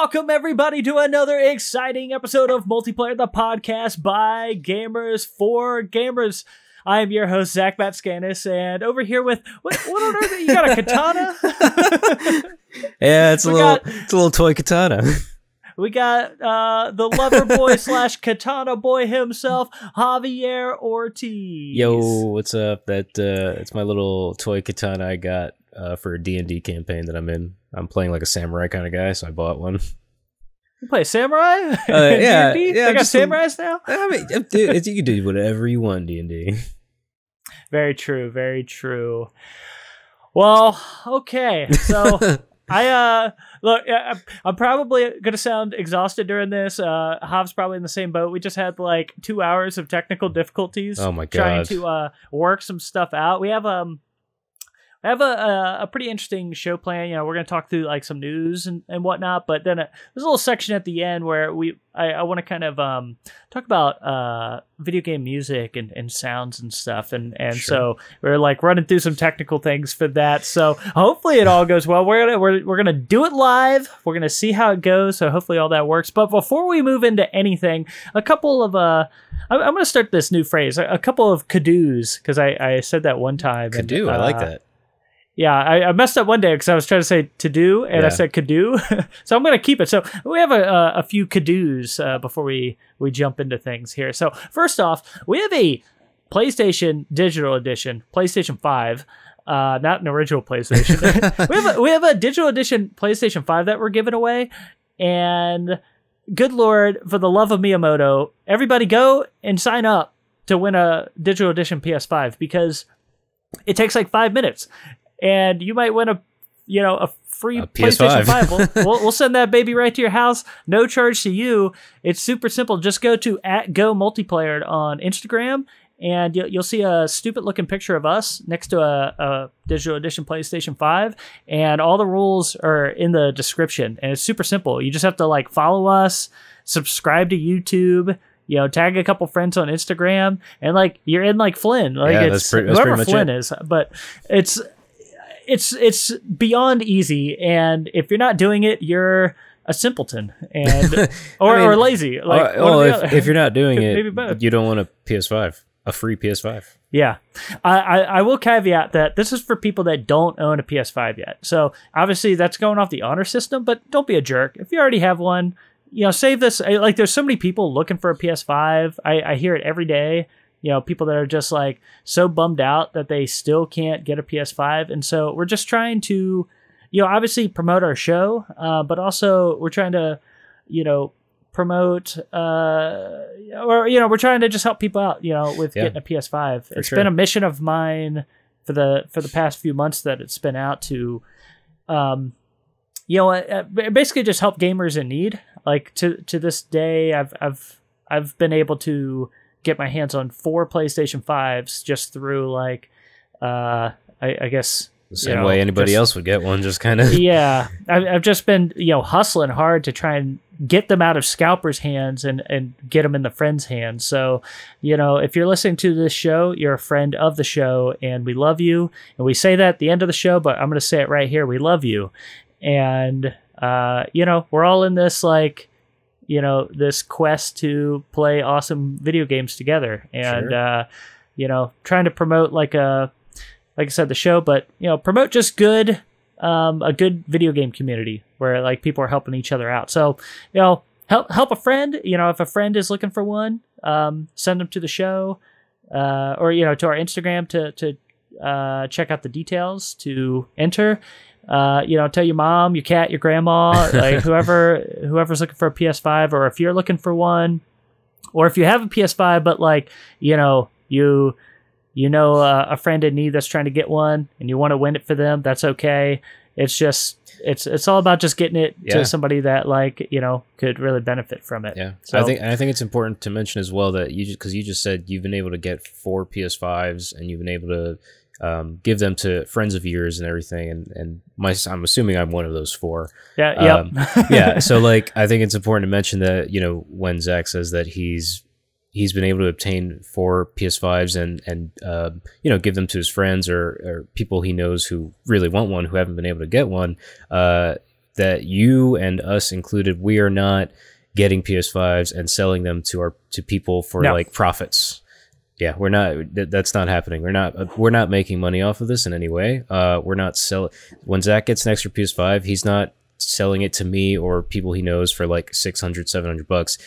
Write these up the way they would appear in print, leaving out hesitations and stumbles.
Welcome everybody to another exciting episode of Multiplayer, the podcast by gamers for gamers. I am your host, Zach Matscanis, and over here with, what on earth? You got a katana? Yeah, it's a little toy katana. We got the lover boy / katana boy himself, Javier Ortiz. Yo, what's up? It's my little toy katana I got for a D&D campaign that I'm in. I'm playing like a samurai kind of guy, so I bought one. You play samurai? Yeah. They got samurais now? I mean, dude, you can do whatever you want in D&D. Very true, very true. Well, okay, so look, I'm probably gonna sound exhausted during this. Hav's probably in the same boat. We just had like 2 hours of technical difficulties. Oh my god! Trying to work some stuff out. We have I have a pretty interesting show plan. You know, we're going to talk through like some news and whatnot, but then there's a little section at the end where I want to kind of talk about video game music and sounds and stuff, and sure. So we're like running through some technical things for that. So hopefully it all goes well. We're gonna do it live. We're gonna see how it goes. So hopefully all that works. But before we move into anything, a couple of I'm going to start this new phrase. A couple of kadoos, because I said that one time. Kadoo, I like that. Yeah, I messed up one day because I was trying to say to do, and I said kadoo. So I'm going to keep it. So we have a few kadoos before we jump into things here. So first off, we have a PlayStation Digital Edition, PlayStation 5, not an original PlayStation. we have a Digital Edition PlayStation 5 that we're giving away, and good Lord, for the love of Miyamoto, everybody go and sign up to win a Digital Edition PS5 because it takes like 5 minutes. And you might win a free PlayStation 5. We'll send that baby right to your house. No charge to you. It's super simple. Just go to @GoMultiplayer on Instagram, and you'll see a stupid looking picture of us next to a Digital Edition PlayStation 5. And all the rules are in the description. And it's super simple. You just have to like follow us, subscribe to YouTube, tag a couple friends on Instagram, and like you're in like Flynn. Like that's whoever Flynn is. But it's beyond easy, and if you're not doing it, you're a simpleton and or lazy. Like, if you're not doing it, you don't want a PS5, a free PS5. Yeah, I will caveat that this is for people that don't own a PS5 yet. So obviously that's going off the honor system, but don't be a jerk. If you already have one, save this. Like, there's so many people looking for a PS5. I hear it every day. People that are just like so bummed out that they still can't get a PS5. And so we're just trying to, obviously promote our show, but also we're trying to, promote, we're trying to just help people out, with getting a PS5. It's been a mission of mine for the past few months that it's been out to, basically just help gamers in need. Like to this day, I've been able to get my hands on 4 PlayStation 5s just through like I guess the same way anybody else would get one, just kind of I've just been hustling hard to try and get them out of scalpers' hands and get them in the friends' hands. So if you're listening to this show, you're a friend of the show, and we love you. And we say that at the end of the show, but I'm going to say it right here: we love you. And we're all in this like this quest to play awesome video games together, and trying to promote like I said, the show, but promote just good, a good video game community where like people are helping each other out. So help a friend. If a friend is looking for one, send them to the show, or to our Instagram to check out the details to enter. Tell your mom, your cat, your grandma, like whoever's looking for a PS5, or if you're looking for one, or if you have a PS5, but like, a friend in need that's trying to get one and you want to win it for them, that's okay. It's just, it's all about just getting it to somebody that like, could really benefit from it. Yeah. So I think it's important to mention as well that because you just said you've been able to get 4 PS5s and you've been able to give them to friends of yours and everything, and I'm assuming I'm one of those 4. Yeah. So like, I think it's important to mention that when Zach says that he's been able to obtain 4 PS5s and give them to his friends or people he knows who really want one, who haven't been able to get one, that you and us included, we are not getting PS5s and selling them to people for like profits. Yeah, we're not. That's not happening. We're not making money off of this in any way. We're not selling. When Zach gets an extra PS5, he's not selling it to me or people he knows for like $600, $700.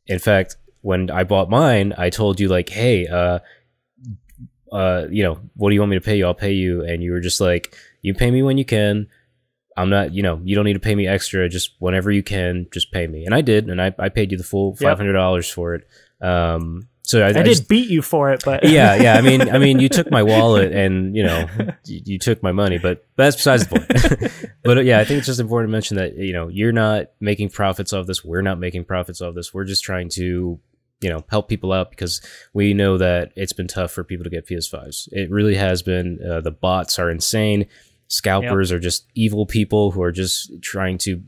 In fact, when I bought mine, I told you like, hey, what do you want me to pay you? I'll pay you. And you were just like, you pay me when you can. I'm not, you don't need to pay me extra. Just whenever you can, just pay me. And I did. And I paid you the full $500 for it. So I did beat you for it, but yeah. I mean, you took my wallet and you took my money, but that's besides the point. But yeah, I think it's just important to mention that you're not making profits off this. We're not making profits off this. We're just trying to help people out because we know that it's been tough for people to get PS5s. It really has been. The bots are insane. Scalpers are just evil people who are just trying to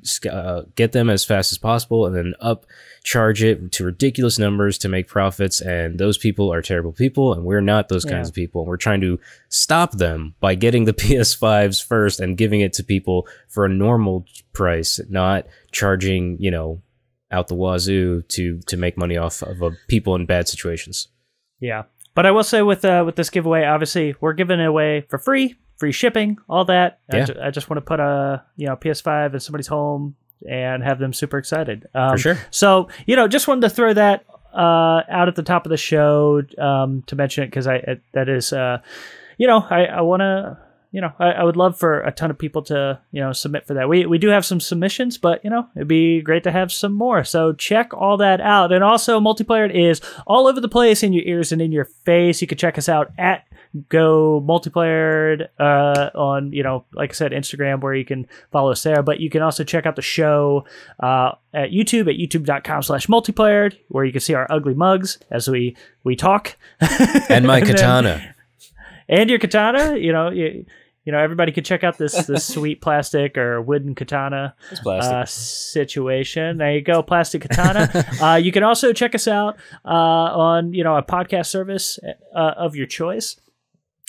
get them as fast as possible and then upcharge it to ridiculous numbers to make profits. And those people are terrible people, and we're not those kinds of people. We're trying to stop them by getting the PS5s first and giving it to people for a normal price, not charging, out the wazoo to make money off of people in bad situations. Yeah. But I will say with this giveaway, obviously, we're giving it away for free shipping, all that. Yeah. I just want to put a PS5 in somebody's home and have them super excited. For sure. So just wanted to throw that out at the top of the show to mention it because that is I want to I would love for a ton of people to submit for that. We do have some submissions, but it'd be great to have some more. So check all that out. And also, Multiplayer is all over the place in your ears and in your face. You can check us out at Go Multiplayer on like I said, Instagram, where you can follow us there. But you can also check out the show at YouTube at youtube.com/multiplayer, where you can see our ugly mugs as we talk. And my katana. And your katana, everybody could check out this sweet plastic or wooden katana situation. There you go, plastic katana. You can also check us out on a podcast service of your choice.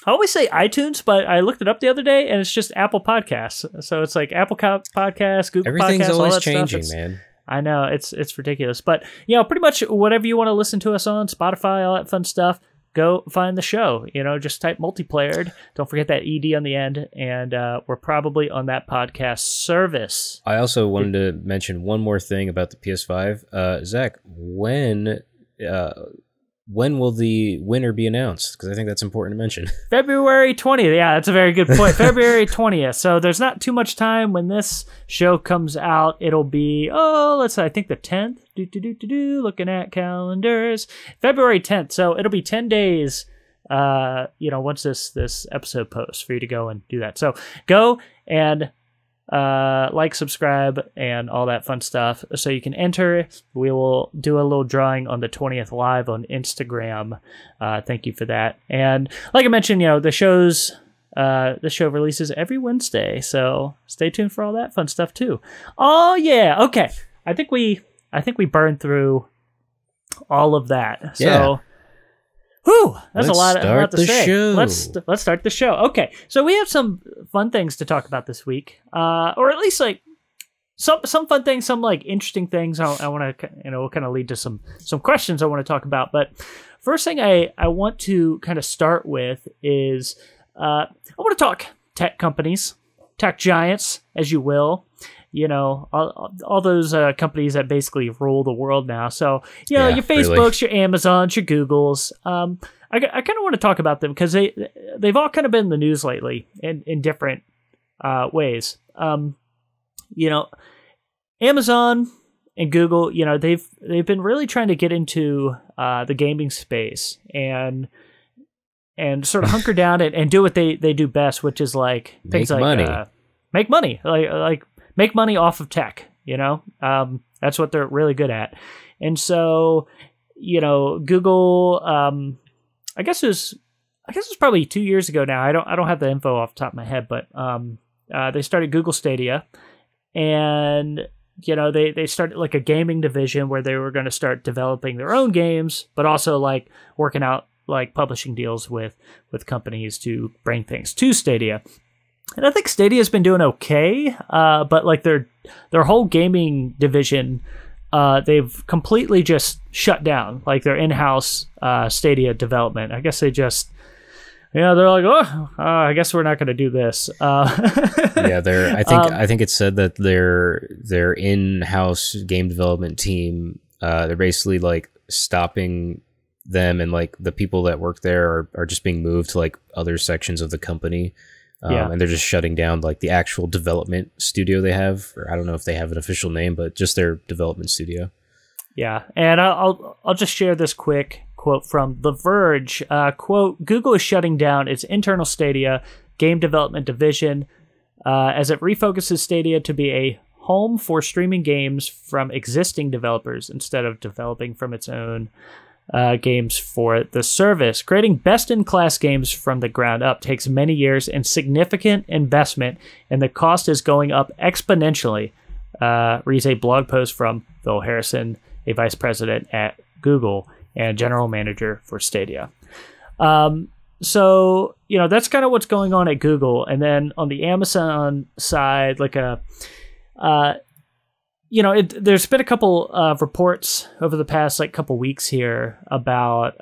I always say iTunes, but I looked it up the other day, and it's just Apple Podcasts. So it's like Apple Podcasts, Google Everything's Podcasts, all always that changing, stuff. man. I know, it's ridiculous. But, pretty much whatever you want to listen to us on, Spotify, all that fun stuff, go find the show. Just type Multiplayer. Don't forget that ED on the end, and we're probably on that podcast service. I also wanted to mention one more thing about the PS5. Zach, when will the winner be announced? Because I think that's important to mention. February 20th. Yeah, that's a very good point. February 20th. So there's not too much time when this show comes out. It'll be, I think the 10th. Looking at calendars. February 10th. So it'll be 10 days, once this episode posts for you to go and do that. So go and subscribe, and all that fun stuff so you can enter. We will do a little drawing on the 20th live on Instagram. Thank you for that. And like I mentioned, the show releases every Wednesday, so stay tuned for all that fun stuff too. Oh yeah, okay. I think we burned through all of that. So yeah. Whew, that's a lot to say. Show. Let's start the show. Okay, so we have some fun things to talk about this week, or at least like some fun things, some like interesting things. I want to kind of lead to some questions I want to talk about. But first thing I want to kind of start with is I want to talk tech companies, tech giants, as you will. All those companies that basically rule the world now. So, your Facebooks, your Amazons, your Googles. I kind of want to talk about them because they've all kind of been in the news lately in different ways. Amazon and Google, they've been really trying to get into the gaming space and sort of hunker down and do what they do best, which is like things make money, like make money off of tech, that's what they're really good at. And so, Google, I guess it was probably 2 years ago now. I don't have the info off the top of my head, but they started Google Stadia, and they started like a gaming division where they were going to start developing their own games, but also like working out like publishing deals with companies to bring things to Stadia. And I think Stadia's been doing okay, but like their whole gaming division, they've completely just shut down, like their in-house Stadia development. I guess they just, they're like, I guess we're not going to do this. Yeah, I think it said that their in-house game development team, they're basically like stopping them, and like the people that work there are just being moved to like other sections of the company. And they're just shutting down like the actual development studio they have, or I don't know if they have an official name, but just their development studio. Yeah, and I'll just share this quick quote from The Verge. Quote, Google is shutting down its internal Stadia game development division as it refocuses Stadia to be a home for streaming games from existing developers instead of developing from its own games for the service. Creating best-in-class games from the ground up takes many years and significant investment, and the cost is going up exponentially, reads a blog post from Phil Harrison, a vice president at Google and general manager for Stadia. So, that's kind of what's going on at Google. And then on the Amazon side, there's been a couple of reports over the past couple weeks here about,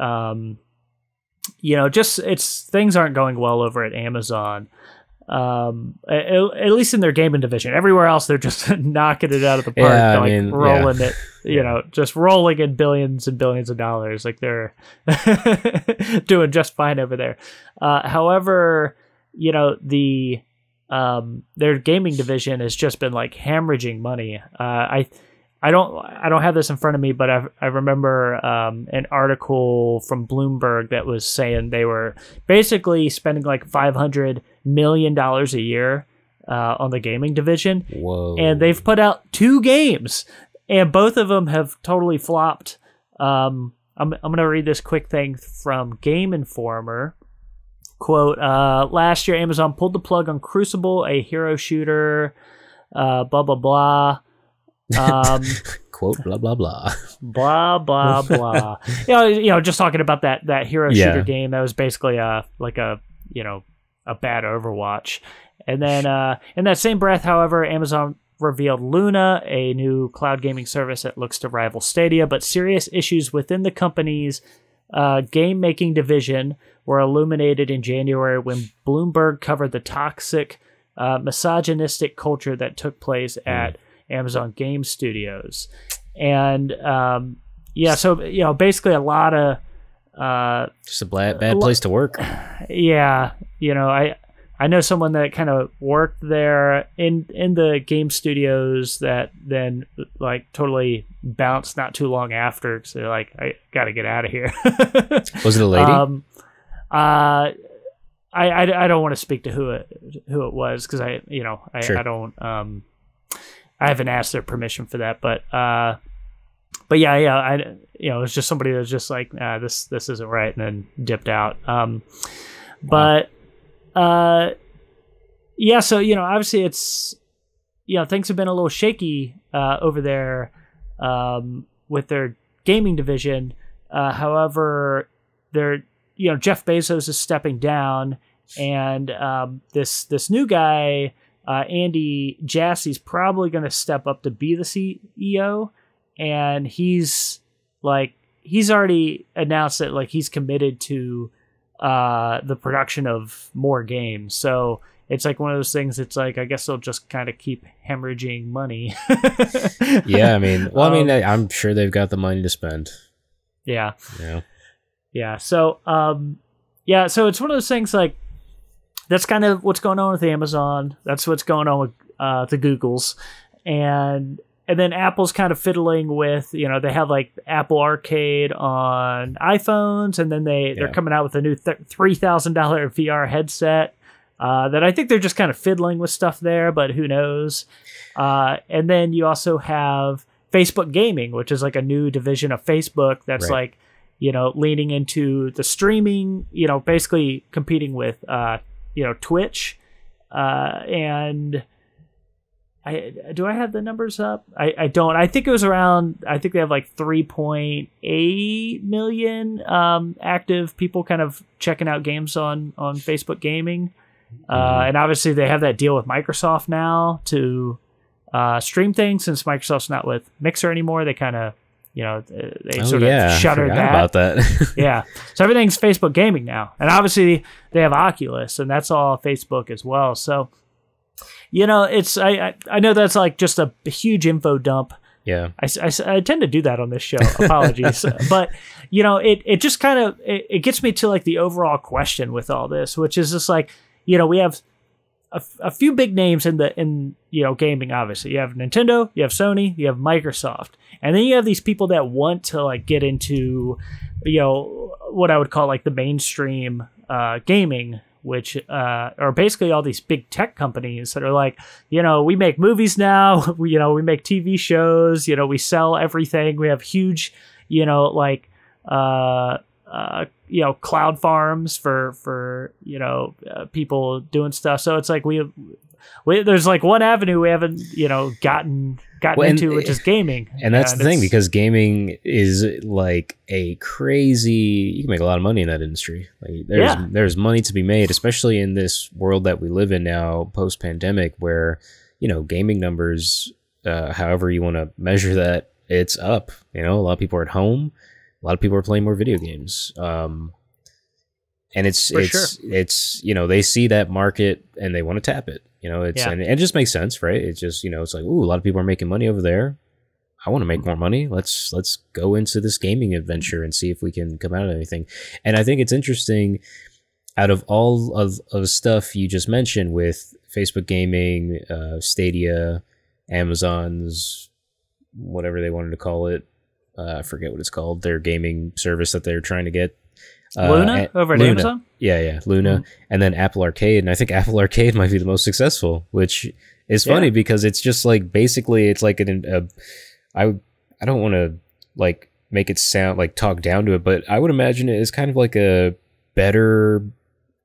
things aren't going well over at Amazon. At least in their gaming division. Everywhere else, they're just knocking it out of the park, rolling it, just rolling in billions and billions of dollars. Like they're doing just fine over there. However, their gaming division has just been like hemorrhaging money. I don't have this in front of me, but I remember an article from Bloomberg that was saying they were basically spending like $500 million a year on the gaming division. Whoa. And they've put out 2 games, and both of them have totally flopped. I'm going to read this quick thing from Game Informer. Quote, last year, Amazon pulled the plug on Crucible, a hero shooter, blah, blah, blah. Quote, blah, blah, blah. Blah, blah, blah. Just talking about that hero shooter game that was basically a bad Overwatch. And then in that same breath, however, Amazon revealed Luna, a new cloud gaming service that looks to rival Stadia, but serious issues within the company's game-making division were illuminated in January when Bloomberg covered the toxic, misogynistic culture that took place at Amazon Game Studios. And, so, basically a lot of... just a bad place to work. Yeah, I know someone that kind of worked there in the game studios that then like totally bounced not too long after. So they're like, I got to get out of here. Was it a lady? I don't want to speak to who it was because I don't I haven't asked their permission for that, but yeah, it was just somebody that was just like, this isn't right, and then dipped out. But so obviously it's things have been a little shaky over there with their gaming division. However, they're Jeff Bezos is stepping down, and this new guy, Andy Jassy's probably going to step up to be the CEO, and he's already announced that like he's committed to the production of more games. So it's like one of those things. It's like I guess they'll just kind of keep hemorrhaging money. Yeah, I'm sure they've got the money to spend. Yeah. So so it's one of those things like that's kind of what's going on with Amazon. That's what's going on with the Googles, and then Apple's kind of fiddling with, they have like Apple Arcade on iPhones, and then they're coming out with a new $3,000 VR headset that I think they're just kind of fiddling with stuff there, but who knows? And then you also have Facebook Gaming, which is like a new division of Facebook that's like, leaning into the streaming, basically competing with, Twitch. And do I have the numbers up? I don't. I think it was around, I think they have like 3.8 million active people kind of checking out games on Facebook Gaming. And obviously they have that deal with Microsoft now to stream things. Since Microsoft's not with Mixer anymore, they kind of, they sort of shuttered that. About that. Yeah. So everything's Facebook gaming now. And obviously they have Oculus, and that's all Facebook as well. So, it's I know that's like just a huge info dump. Yeah. I tend to do that on this show. Apologies. But, it just kind of, it gets me to like the overall question with all this, which is just like, we have a few big names in gaming. Obviously, you have Nintendo, you have Sony, you have Microsoft, and then you have these people that want to like get into, what I would call like the mainstream gaming, which are basically all these big tech companies that are like, we make movies now, we make TV shows, we sell everything, we have huge, cloud farms for people doing stuff. So it's like we there's like one avenue we haven't gotten into, which is gaming. And that's the thing, because gaming is like a crazy, you can make a lot of money in that industry. Like there's money to be made, especially in this world that we live in now post pandemic, where gaming numbers, however you want to measure that, it's up. A lot of people are at home. A lot of people are playing more video games. And it's they see that market and they want to tap it. And it just makes sense, right? It's just, it's like, ooh, a lot of people are making money over there. I want to make more money. Let's go into this gaming adventure and see if we can come out of anything. And I think it's interesting, out of all of stuff you just mentioned with Facebook gaming, Stadia, Amazon's, whatever they wanted to call it, I forget what it's called, their gaming service that they're trying to get. Luna over at Amazon? Yeah, Luna. And then Apple Arcade. And I think Apple Arcade might be the most successful, which is funny because it's just like, basically it's like I don't want to like make it sound like talk down to it, but I would imagine it is kind of like a better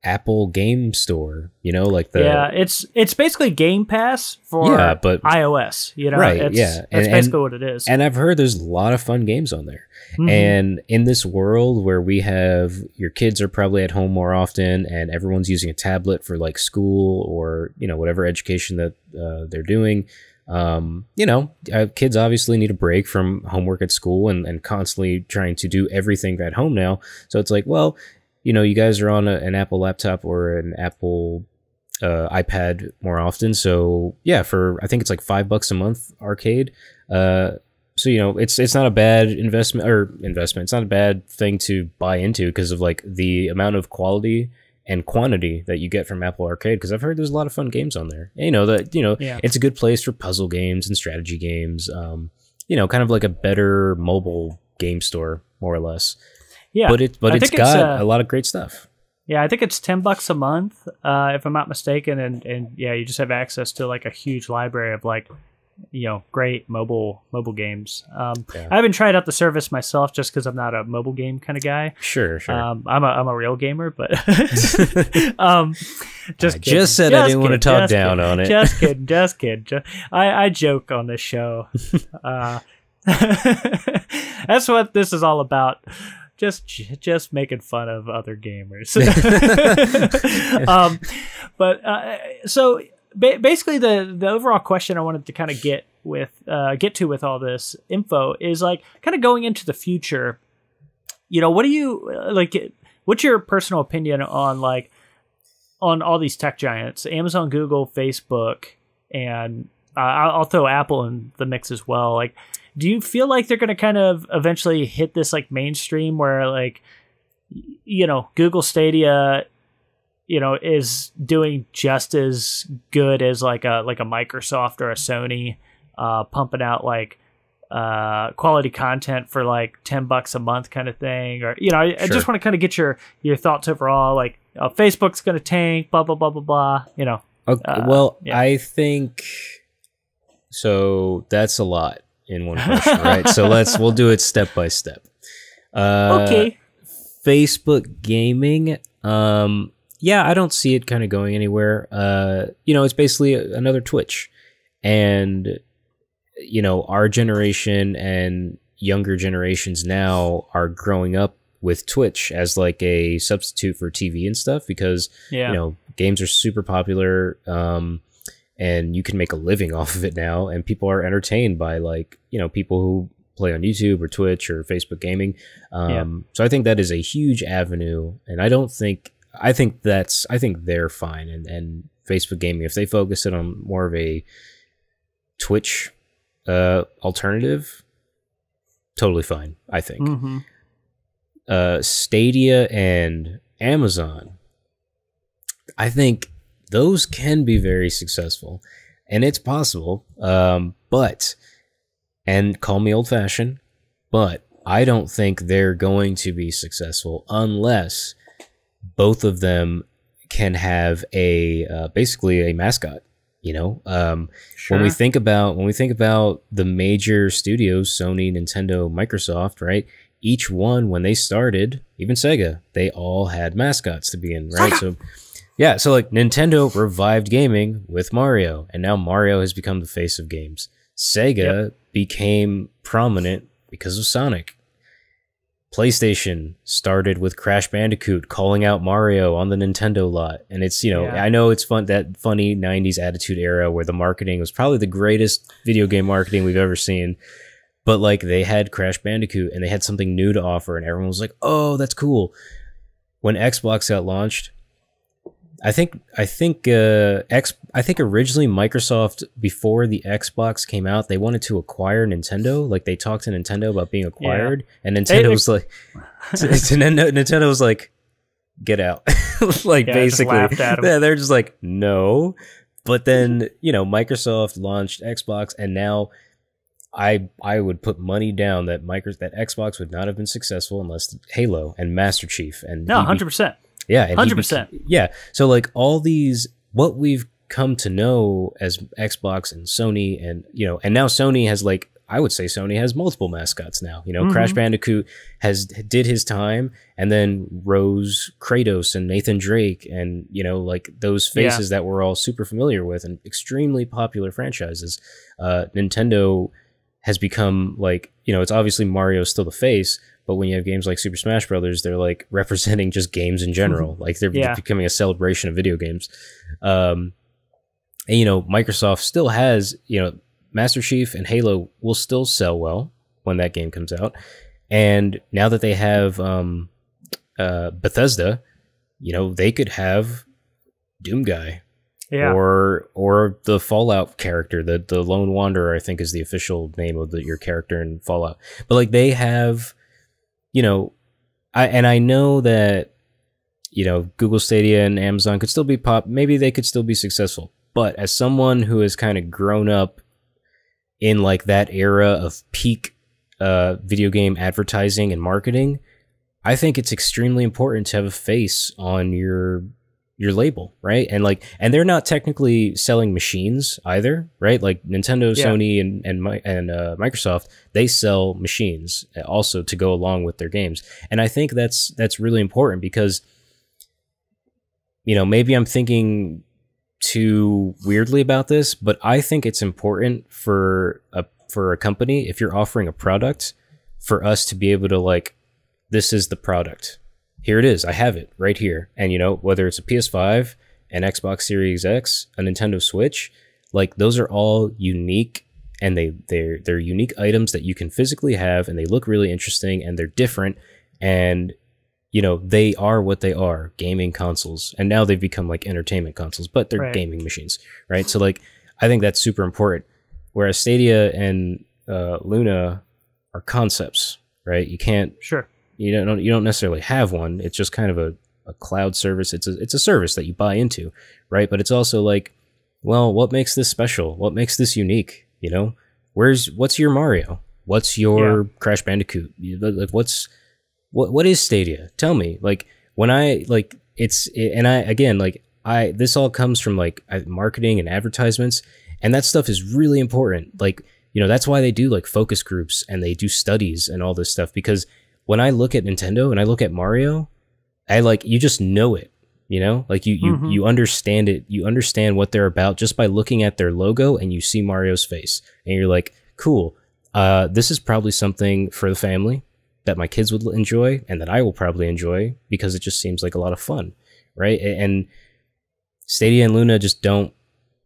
Apple game store, like it's basically Game Pass for iOS, right? That's basically what it is. And I've heard there's a lot of fun games on there. And in this world where we have, your kids are probably at home more often, and everyone's using a tablet for like school or whatever education that they're doing. Kids obviously need a break from homework at school and constantly trying to do everything at home now. So it's like, well, you guys are on an Apple laptop or an Apple iPad more often. So yeah, for, I think it's like $5 a month arcade. So, it's not a bad investment. It's not a bad thing to buy into because of like the amount of quality and quantity that you get from Apple Arcade. Because I've heard there's a lot of fun games on there. It's a good place for puzzle games and strategy games. Kind of like a better mobile game store, more or less. Yeah, but it's got a lot of great stuff. Yeah, I think it's $10 a month, if I'm not mistaken, and you just have access to like a huge library of like, great mobile games. I haven't tried out the service myself just because I'm not a mobile game kind of guy. Sure. I'm a real gamer, but just said I didn't want to talk down on it. Just kidding. I joke on this show. That's what this is all about. Just making fun of other gamers. So basically the overall question I wanted to kind of get to with all this info is like kind of going into the future. What do you like? What's your personal opinion on all these tech giants, Amazon, Google, Facebook, and I'll throw Apple in the mix as well. Like, do you feel like they're going to kind of eventually hit this like mainstream where like, Google Stadia, is doing just as good as like a Microsoft or a Sony, pumping out like quality content for like $10 a month kind of thing, or I just want to kind of get your thoughts overall. Like, Facebook's going to tank, blah blah blah blah blah. Okay, I think so. That's a lot in one question, right? So we'll do it step by step. Okay. Facebook gaming. I don't see it kind of going anywhere. It's basically another Twitch, and our generation and younger generations now are growing up with Twitch as like a substitute for TV and stuff, because you know, games are super popular, and you can make a living off of it now, and people are entertained by, like, you know, people who play on YouTube or Twitch or Facebook gaming. So I think that is a huge avenue, and I think they're fine, and Facebook gaming, if they focus it on more of a Twitch alternative, totally fine, I think. Stadia and Amazon, I think those can be very successful, and it's possible, but, and call me old-fashioned, but I don't think they're going to be successful unless both of them can have a basically a mascot. You know, when we think about the major studios, Sony, Nintendo, Microsoft, right? Each one, when they started, even Sega, they all had mascots to begin, right? So yeah, so like Nintendo revived gaming with Mario, and now Mario has become the face of games. Sega became prominent because of Sonic. PlayStation started with Crash Bandicoot calling out Mario on the Nintendo lot. And it's, you know, I know it's fun, that funny 90s attitude era where the marketing was probably the greatest video game marketing we've ever seen. But like, they had Crash Bandicoot and they had something new to offer, and everyone was like, oh, that's cool. When Xbox got launched, I think originally Microsoft, before the Xbox came out, they wanted to acquire Nintendo. Like, they talked to Nintendo about being acquired, and Nintendo was like, Nintendo was like, get out. Like, basically, they're just like, no. But then, you know, Microsoft launched Xbox, and now I would put money down that Xbox would not have been successful unless Halo and Master Chief and 100%. Yeah, and 100%. Yeah, so like all these, what we've come to know as Xbox and Sony, and you know, and now Sony has, like, I would say Sony has multiple mascots now. You know, Crash Bandicoot did his time, and then rose Kratos and Nathan Drake, and you know, like those faces that we're all super familiar with, and extremely popular franchises. Nintendo has become, like, you know, it's obviously Mario's still the face, but when you have games like Super Smash Brothers, they're like representing just games in general. Like, they're becoming a celebration of video games. And, you know, Microsoft still has, you know, Master Chief and Halo will still sell well when that game comes out. And now that they have Bethesda, you know, they could have Doom Guy. Or the Fallout character, the Lone Wanderer, I think, is the official name of your character in Fallout. But like, they have, you know, I know that, you know, Google Stadia and Amazon could still be maybe they could still be successful. But as someone who has kind of grown up in like that era of peak video game advertising and marketing, I think it's extremely important to have a face on your label, right? And like, and they're not technically selling machines either, right? Like Nintendo, Sony, and Microsoft, they sell machines also to go along with their games. And I think that's really important, because, you know, maybe I'm thinking too weirdly about this, but I think it's important for a company, if you're offering a product, for us to be able to, like, this is the product. Here it is. I have it right here. And, you know, whether it's a PS5, an Xbox Series X, a Nintendo Switch, like, those are all unique, and they're unique items that you can physically have, and they look really interesting, and they're different, and, you know, they are what they are, gaming consoles. And now they've become like entertainment consoles, but they're gaming machines, right? So like, I think that's super important. Whereas Stadia and Luna are concepts, right? You can't, you don't necessarily have one. It's just kind of a cloud service. It's a service that you buy into, right? But it's also like, well, what makes this special? What makes this unique? You know, what's your Mario? What's your Crash Bandicoot? Like, what is Stadia? Tell me. Like, when I like, this all comes from like marketing and advertisements, and that stuff is really important. Like, you know, that's why they do like focus groups and they do studies and all this stuff, because when I look at Nintendo and I look at Mario, you just know it, you know, like you understand it. You understand what they're about just by looking at their logo, and you see Mario's face, and you're like, cool. This is probably something for the family. that my kids would enjoy and that I will probably enjoy because it just seems like a lot of fun, right? And Stadia and Luna just don't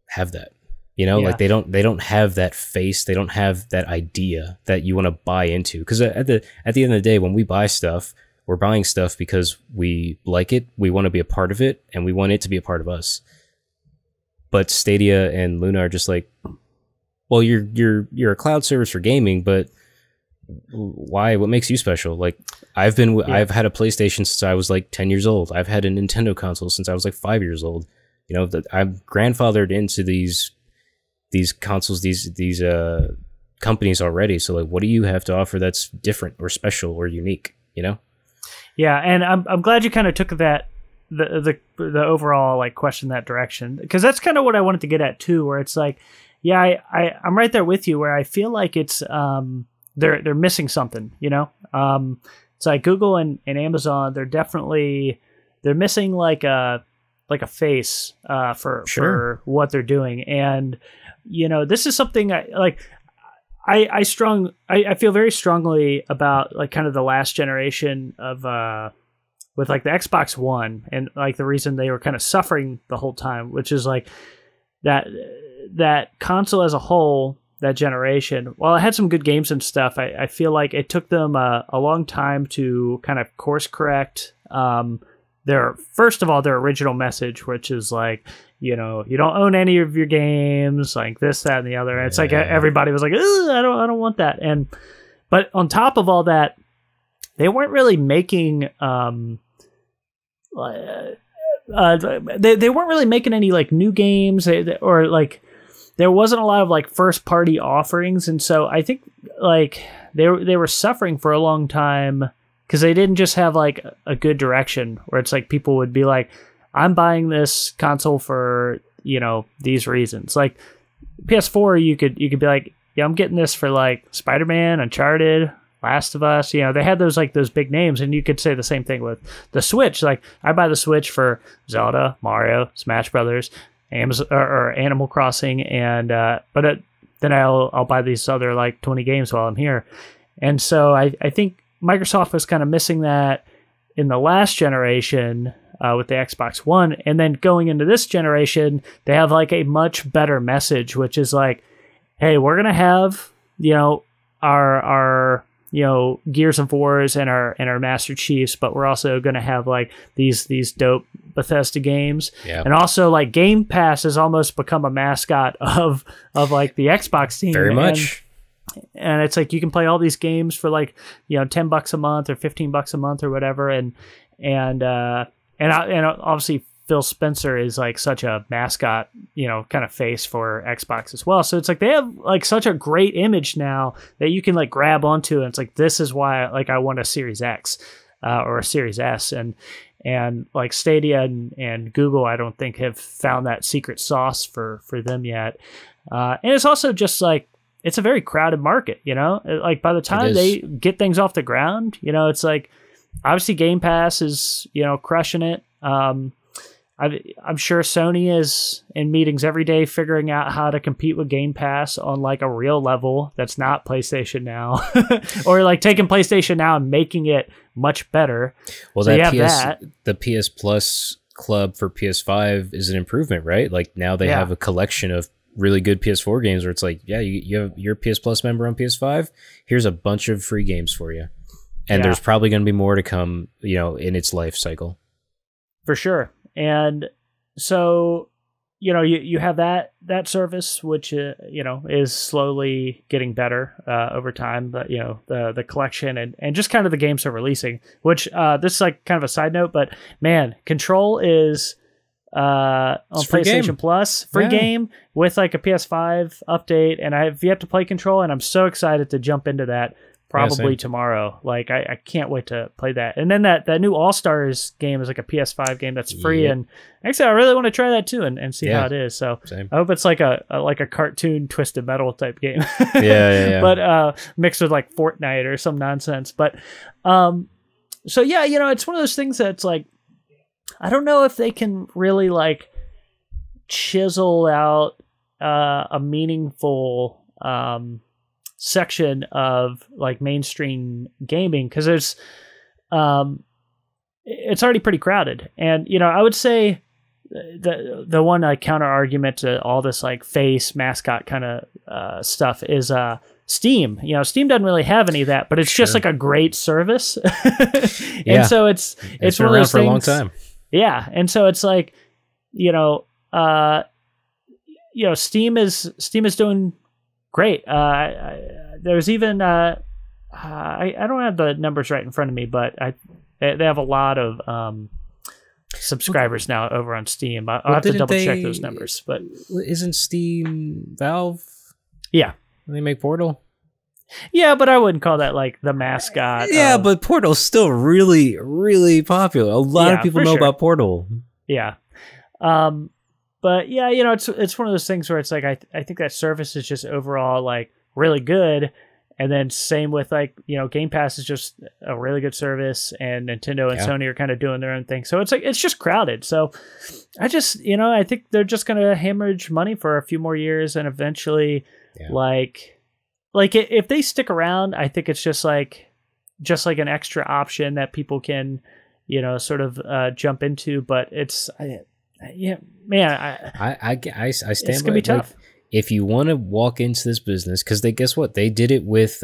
have that. You know, like they don't have that face. They don't have that idea that you want to buy into. Because at the end of the day, when we buy stuff, we're buying stuff because we like it, we want to be a part of it, and we want it to be a part of us. But Stadia and Luna are just like, well, you're a cloud service for gaming, but why? What makes you special? Like I've had a PlayStation since I was like 10 years old. I've had a Nintendo console since I was like 5 years old. You know, I'm grandfathered into these consoles, these companies already. So like, what do you have to offer that's different or special or unique? You know? Yeah, and I'm glad you kind of took that the overall like question that direction, because that's kind of what I wanted to get at too. Where it's like, yeah, I'm right there with you. Where I feel like it's they're missing something. You know, it's like Google and Amazon. They're missing like a face for what they're doing. And you know, this is something I feel very strongly about like kind of the last generation of with like the Xbox One, and like the reason they were kind of suffering the whole time, which is like that console as a whole, that generation, while it had some good games and stuff, I feel like it took them a long time to kind of course correct their original message, which is like, you know, you don't own any of your games, like this, that, and the other. And it's like everybody was like, I don't want that. But on top of all that, they weren't really making they weren't really making any like new games, or like there wasn't a lot of like first party offerings. And so I think like they were suffering for a long time because they didn't just have like a good direction where it's like people would be like, I'm buying this console for, you know, these reasons. Like PS4, you could be like, yeah, I'm getting this for like Spider-Man, Uncharted, Last of Us. You know, they had those big names, and you could say the same thing with the Switch. Like I buy the Switch for Zelda, Mario, Smash Brothers, Amazon, or Animal Crossing, and then I'll buy these other like 20 games while I'm here. And so I think Microsoft was kind of missing that in the last generation with the Xbox One. And then going into this generation, they have like a much better message, which is like, hey, we're going to have, you know, our you know, Gears of Wars and our Master Chiefs, but we're also going to have like these dope Bethesda games. Yeah. And also like Game Pass has almost become a mascot of like the Xbox team. Very much. And it's like you can play all these games for like, you know, $10 a month or $15 a month or whatever. And obviously Phil Spencer is like such a mascot, you know, kind of face for Xbox as well. So it's like they have like such a great image now that you can like grab onto, and it's like, this is why like I want a Series X or a Series S. And like Stadia and Google, I don't think have found that secret sauce for them yet. And it's also just like, it's a very crowded market, you know, like by the time they get things off the ground, you know, it's like obviously Game Pass is, you know, crushing it. I'm sure Sony is in meetings every day figuring out how to compete with Game Pass on like a real level that's not PlayStation Now, or like taking PlayStation Now and making it much better. Well, so the PS Plus club for PS5 is an improvement, right? Like now they have a collection of really good PS4 games where it's like, yeah, you're a PS Plus member on PS5. Here's a bunch of free games for you. And there's probably going to be more to come, you know, in its life cycle. For sure. And so, you know, you have that service, which, you know, is slowly getting better over time. But, you know, the collection and just kind of the games they're releasing, which this is like kind of a side note, but man, Control is on PlayStation Plus, free game with like a PS5 update. And I've yet to play Control, and I'm so excited to jump into that. Probably tomorrow. Like I can't wait to play that. And then that new All-Stars game is like a PS5 game that's free. And actually I really want to try that too and see how it is. So I hope it's like a cartoon Twisted Metal type game. But mixed with like Fortnite or some nonsense. But so yeah, you know, it's one of those things that's like, I don't know if they can really like chisel out a meaningful section of like mainstream gaming, because it's already pretty crowded. And I would say the one counter argument to all this like face mascot kind of stuff is Steam. Steam doesn't really have any of that, but it's just like a great service. And so it's been one of around those for things, a long time. Yeah, and so it's like Steam is doing great. There's even I don't have the numbers right in front of me, but they have a lot of subscribers now over on Steam. I'll have to double check those numbers. But isn't Steam Valve? Yeah, they make Portal. Yeah, but I wouldn't call that like the mascot. Yeah, but Portal's still really, really popular. A lot of people know about Portal. Yeah. But yeah, it's one of those things where it's like I think that service is just overall like really good. And then same with like, Game Pass is just a really good service, and Nintendo and Sony are kind of doing their own thing. So it's like it's just crowded. So I just, I think they're just going to hemorrhage money for a few more years, and eventually like if they stick around, I think it's just like an extra option that people can, sort of jump into. But it's I stand. It's gonna be tough. If you want to walk into this business, because guess what? They did it with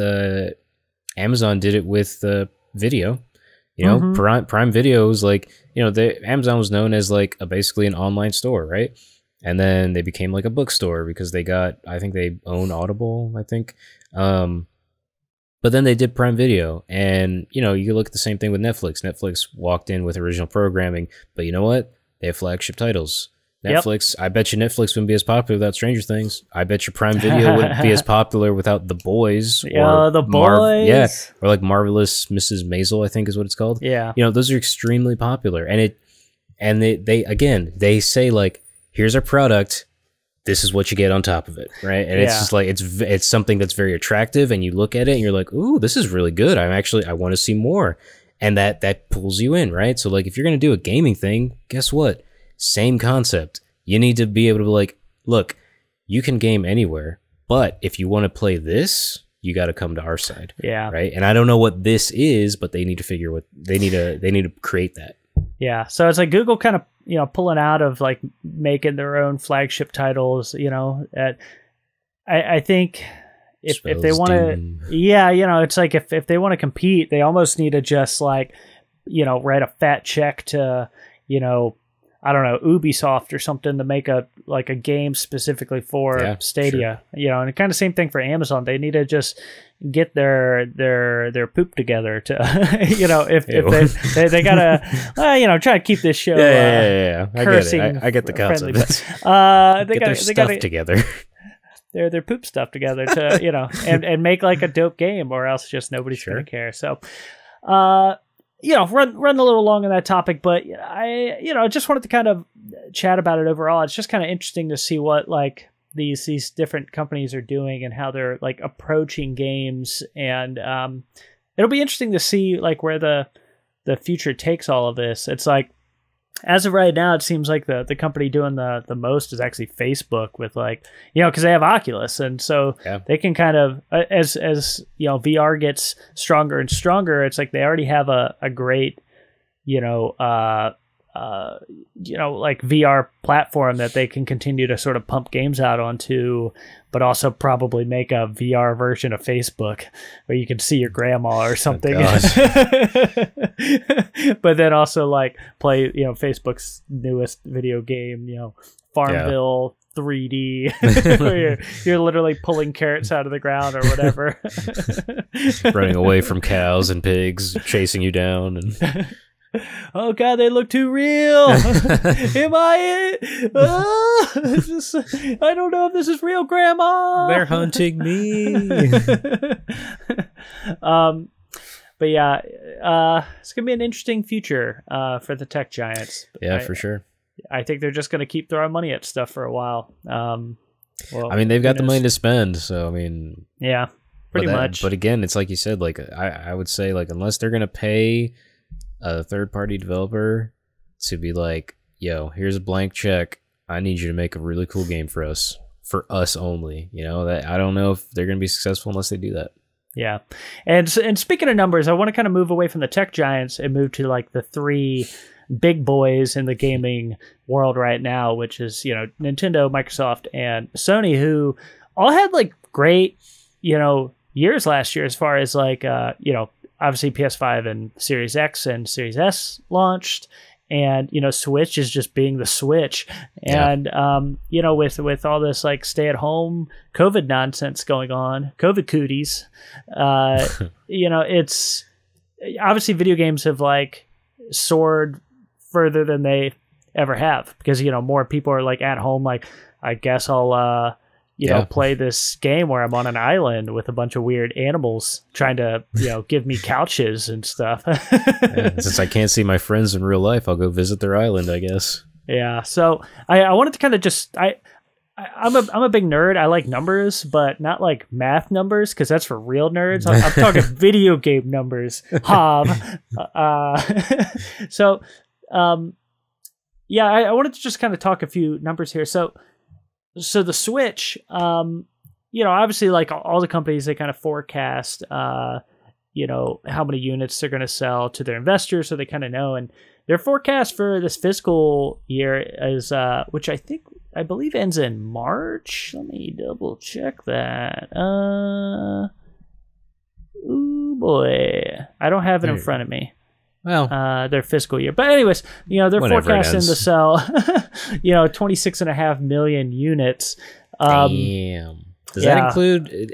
Amazon. Did it with video. Prime Video was like, Amazon was known as like basically an online store, right? And then they became like a bookstore because I think they own Audible, I think. But then they did Prime Video, and you look at the same thing with Netflix. Netflix walked in with original programming, but you know what? They have flagship titles. Netflix, I bet you Netflix wouldn't be as popular without Stranger Things. I bet your Prime Video wouldn't be as popular without The Boys. Or The Boys. Or like Marvelous Mrs. Maisel, I think is what it's called. Yeah. Those are extremely popular. And they say like, here's our product, this is what you get on top of it, right? And it's just like it's something that's very attractive, and you look at it and you're like, ooh, this is really good. I want to see more. And that pulls you in, right? So like if you're gonna do a gaming thing, guess what? Same concept. You need to be able to be like, look, you can game anywhere, but if you want to play this, you got to come to our side. Yeah. Right. And I don't know what this is, but they need to figure what they need to create that. Yeah. So it's like Google kind of, pulling out of like making their own flagship titles, I think if they want to, it's like if they want to compete, they almost need to just like, write a fat check to, I don't know, Ubisoft or something to make a game specifically for Stadia, and kind of same thing for Amazon. They need to just get their poop together to, if they gotta, try to keep this show. Yeah. I get the concept. They get their stuff together. Their poop stuff together to, and make like a dope game, or else just nobody's gonna care. So, run a little long on that topic, but I just wanted to kind of chat about it overall. It's just kind of interesting to see what like these different companies are doing and how they're like approaching games, and it'll be interesting to see like where the future takes all of this. It's like, as of right now, it seems like the company doing the most is actually Facebook, with like, because they have Oculus, and so they can kind of, as VR gets stronger and stronger, it's like they already have a great, like VR platform that they can continue to sort of pump games out onto, but also probably make a VR version of Facebook where you can see your grandma or something. But then also like play, Facebook's newest video game, Farmville 3D, where you're literally pulling carrots out of the ground or whatever. Running away from cows and pigs, chasing you down. And oh God, they look too real. Am I it? I don't know if this is real, Grandma. They're hunting me. But yeah, it's gonna be an interesting future for the tech giants. Yeah, for sure. I think they're just gonna keep throwing money at stuff for a while. Well, I mean, they've got the money to spend, so I mean, yeah, pretty much. But again, it's like you said, like I would say, like unless they're gonna pay a third-party developer to be like, yo, here's a blank check, I need you to make a really cool game for us for us only. You know, that I don't know if they're going to be successful unless they do that. Yeah. And speaking of numbers, I want to kind of move away from the tech giants and move to like the three big boys in the gaming world right now, which is, you know, Nintendo, Microsoft, and Sony, who all had like great, you know, years last year as far as like, you know, obviously PS5 and Series X and Series S launched. And, you know, Switch is just being the Switch. And, you know, with all this like stay at home COVID nonsense going on, COVID cooties, you know, it's obviously video games have like soared further than they ever have because, you know, more people are like at home. Like, I guess I'll, you know, play this game where I'm on an island with a bunch of weird animals trying to, you know, give me couches and stuff. Since I can't see my friends in real life, I'll go visit their island, I guess. Yeah. So I wanted to kind of just, I'm a big nerd. I like numbers, but not like math numbers because that's for real nerds. I'm talking video game numbers. Hob. So, yeah, I wanted to just kind of talk a few numbers here. So the Switch, you know, obviously like all the companies, they kind of forecast, you know, how many units they're going to sell to their investors. So they kind of know, and their forecast for this fiscal year is, which I believe ends in March. Let me double check that. Oh boy, I don't have it in front of me. Well, their fiscal year. But anyways, you know, they're forecasting to sell, you know, 26.5 million units. Damn. Does that include,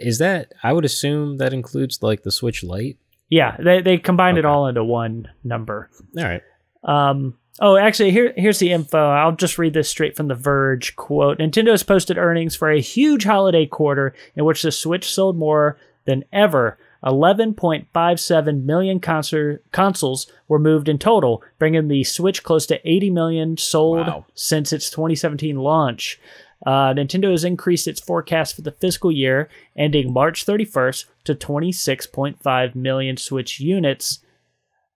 I would assume that includes like the Switch Lite? Yeah, they combined it all into one number. All right. Oh, actually, here's the info. I'll just read this straight from The Verge. Quote, Nintendo has posted earnings for a huge holiday quarter in which the Switch sold more than ever. 11.57 million consoles were moved in total, bringing the Switch close to 80 million sold since its 2017 launch. Nintendo has increased its forecast for the fiscal year ending March 31st to 26.5 million Switch units,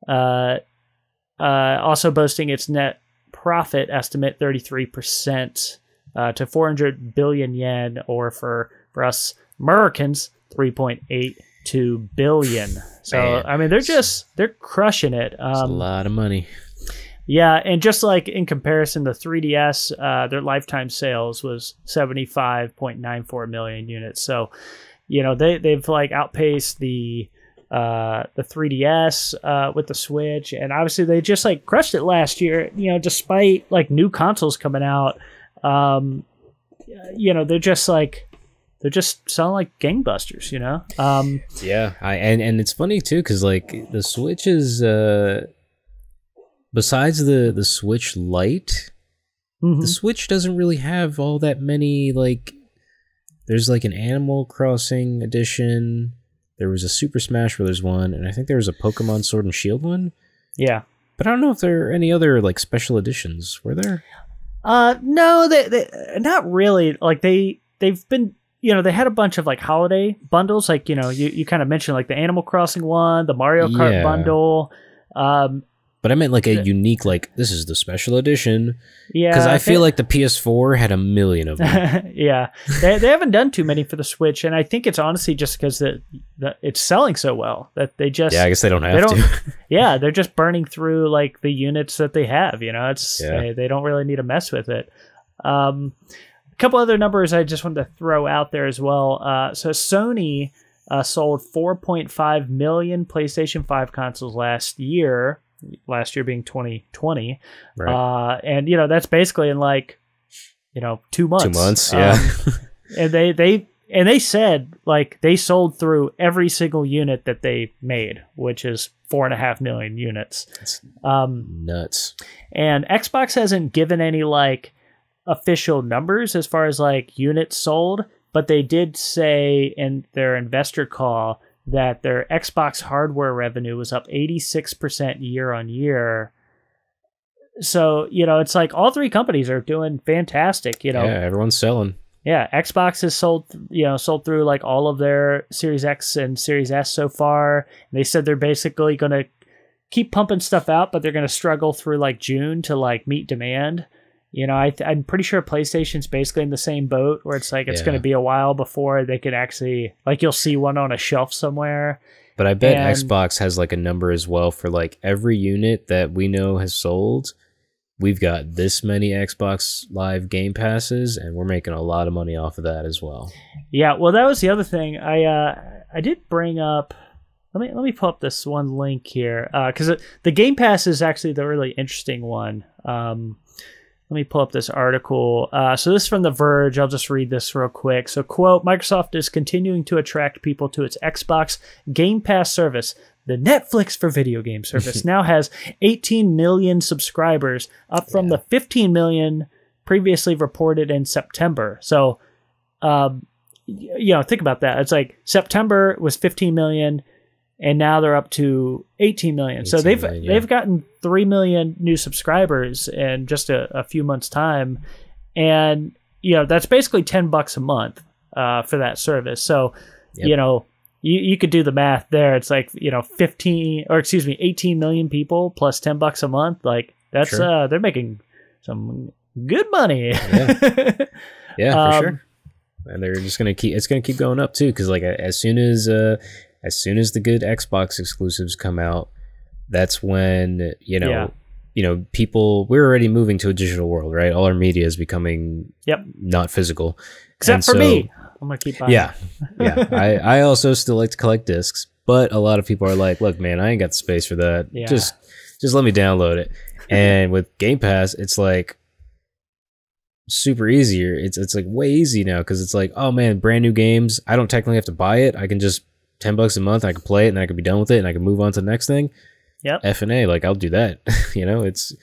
also boasting its net profit estimate 33% to 400 billion yen, or for us Americans, 3.82 billion. So, man, I mean, they're crushing it. That's a lot of money. Yeah, and just like in comparison, the 3DS, their lifetime sales was 75.94 million units. So, you know, they've like outpaced the 3DS with the Switch, and obviously they just like crushed it last year. You know, despite like new consoles coming out, you know, they're just selling like gangbusters. You know. Yeah, and it's funny too because like the Switch is besides the Switch Lite, the Switch doesn't really have all that many, like, there's like an Animal Crossing edition, there was a Super Smash Bros. One, and I think there was a Pokemon Sword and Shield one. Yeah. But I don't know if there are any other like special editions, were there? No, they not really. Like they've been, you know, they had a bunch of like holiday bundles, like, you know, you kind of mentioned like the Animal Crossing one, the Mario Kart bundle. But I meant like a unique, like, this is the special edition. Yeah. Because I feel like the PS4 had a million of them. Yeah. They haven't done too many for the Switch. And I think it's honestly just because it's selling so well that they just... Yeah, I guess they don't have to. Yeah, they're just burning through like the units that they have. You know, they don't really need to mess with it. A couple other numbers I just wanted to throw out there as well. So Sony sold 4.5 million PlayStation 5 consoles last year being 2020. Right. And, you know, that's basically in like, you know, 2 months. 2 months, yeah. And they said like they sold through every single unit that they made, which is 4.5 million units. That's nuts. And Xbox hasn't given any like official numbers as far as like units sold, but they did say in their investor call that their Xbox hardware revenue was up 86% year on year. So, you know, it's like all three companies are doing fantastic, you know. Yeah, everyone's selling. Yeah, Xbox has sold through like all of their Series X and Series S so far. And they said they're basically going to keep pumping stuff out, but they're going to struggle through like June to like meet demand. You know, I'm pretty sure PlayStation's basically in the same boat where it's like it's going to be a while before they could actually, like, you'll see one on a shelf somewhere. But I bet Xbox has like a number as well for like every unit that we know has sold. We've got this many Xbox Live Game Passes, and we're making a lot of money off of that as well. Yeah, well, that was the other thing. I did bring up. Let me pull up this one link here because the Game Pass is actually the really interesting one. Let me pull up this article. So this is from The Verge. I'll just read this real quick. So, quote, Microsoft is continuing to attract people to its Xbox Game Pass service. The Netflix for video game service now has 18 million subscribers, up from the 15 million previously reported in September. So, you know, think about that. It's like September was 15 million. And now they're up to 18 million. So they've gotten 3 million new subscribers in just a few months' time. And, you know, that's basically $10 a month for that service. So, you know, you could do the math there. It's like, you know, 18 million people plus $10 a month. Like that's, they're making some good money. Yeah, for sure. And they're just going to it's going to keep going up too. Cause like as soon as the good Xbox exclusives come out, that's when, you know, people, we're already moving to a digital world, right? All our media is becoming not physical. Except for me. I'm going to keep buying. Yeah. I also still like to collect discs, but a lot of people are like, look, man, I ain't got the space for that. Yeah. Just let me download it. And with Game Pass, it's like super easier. It's like way easy now because it's like, oh man, brand new games. I don't technically have to buy it. I can just $10 a month, I can play it and I can be done with it and I can move on to the next thing. Yep. F&A, like I'll do that. You know, it's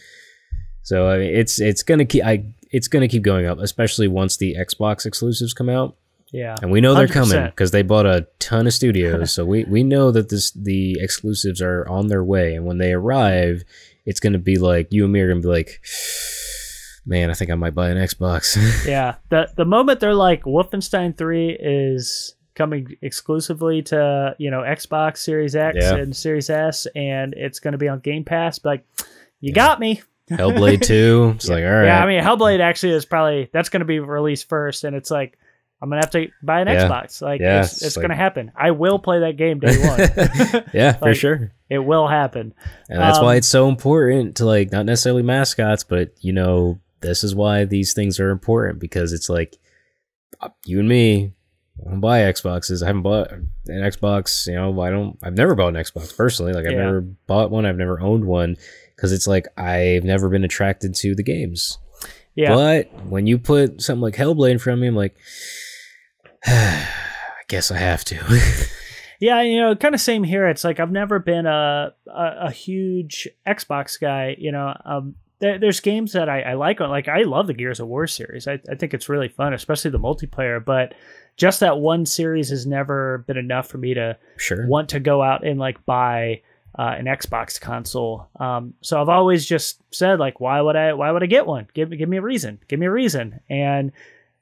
so I mean, it's gonna keep going up, especially once the Xbox exclusives come out. Yeah, and we know they're 100%. Coming because they bought a ton of studios, so we know that the exclusives are on their way, and when they arrive, it's gonna be like you and me are gonna be like, man, I think I might buy an Xbox. Yeah, the moment they're like Wolfenstein 3 is coming exclusively to, you know, Xbox Series X and Series S, and it's going to be on Game Pass. But like, you got me. Hellblade 2. It's like, all right. Yeah, I mean, Hellblade actually is probably, that's going to be released first, and it's like, I'm going to have to buy an Xbox. Like, it's going to happen. I will play that game day one. Yeah, like, for sure. It will happen. And that's why it's so important to, like, not necessarily mascots, but, you know, this is why these things are important, because it's like, you and me, I don't buy Xboxes. I haven't bought an Xbox. You know, I've never bought an Xbox personally. Like I've never bought one. I've never owned one because it's like I've never been attracted to the games. Yeah. But when you put something like Hellblade in front of me, I'm like, I guess I have to. Yeah, you know, kind of same here. It's like I've never been a huge Xbox guy. You know, there's games that I like. Like I love the Gears of War series. I think it's really fun, especially the multiplayer. But just that one series has never been enough for me to want to go out and like buy an Xbox console. So I've always just said like, why would I get one? Give me a reason. Give me a reason. And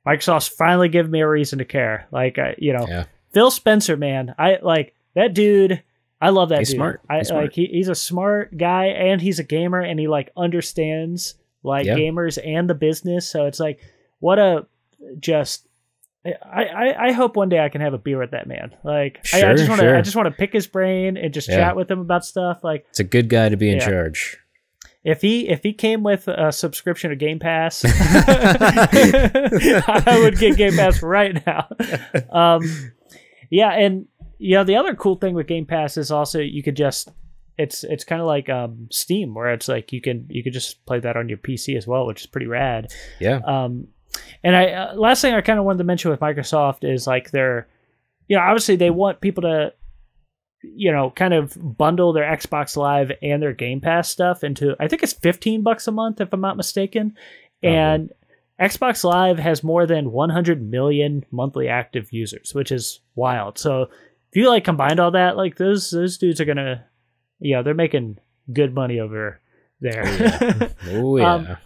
Microsoft's finally given me a reason to care. Like, you know, Phil Spencer, man, I like that dude. I love that dude. Smart. He's smart. Like he's a smart guy and he's a gamer and he like understands like gamers and the business. So it's like, what a just. I hope one day I can have a beer with that man. Like I just want to pick his brain and just chat with him about stuff. Like it's a good guy to be in charge. If he came with a subscription to Game Pass, I would get Game Pass right now. Yeah, and you know the other cool thing with Game Pass is also you could just it's kind of like Steam, where it's like you could just play that on your PC as well, which is pretty rad. Yeah. And I last thing I kind of wanted to mention with Microsoft is like they're, you know, obviously they want people to, you know, kind of bundle their Xbox Live and their Game Pass stuff into, I think it's $15 a month if I'm not mistaken. And Xbox Live has more than 100 million monthly active users, which is wild. So if you like combined all that, like those dudes are gonna, yeah, they're making good money over there. Oh yeah.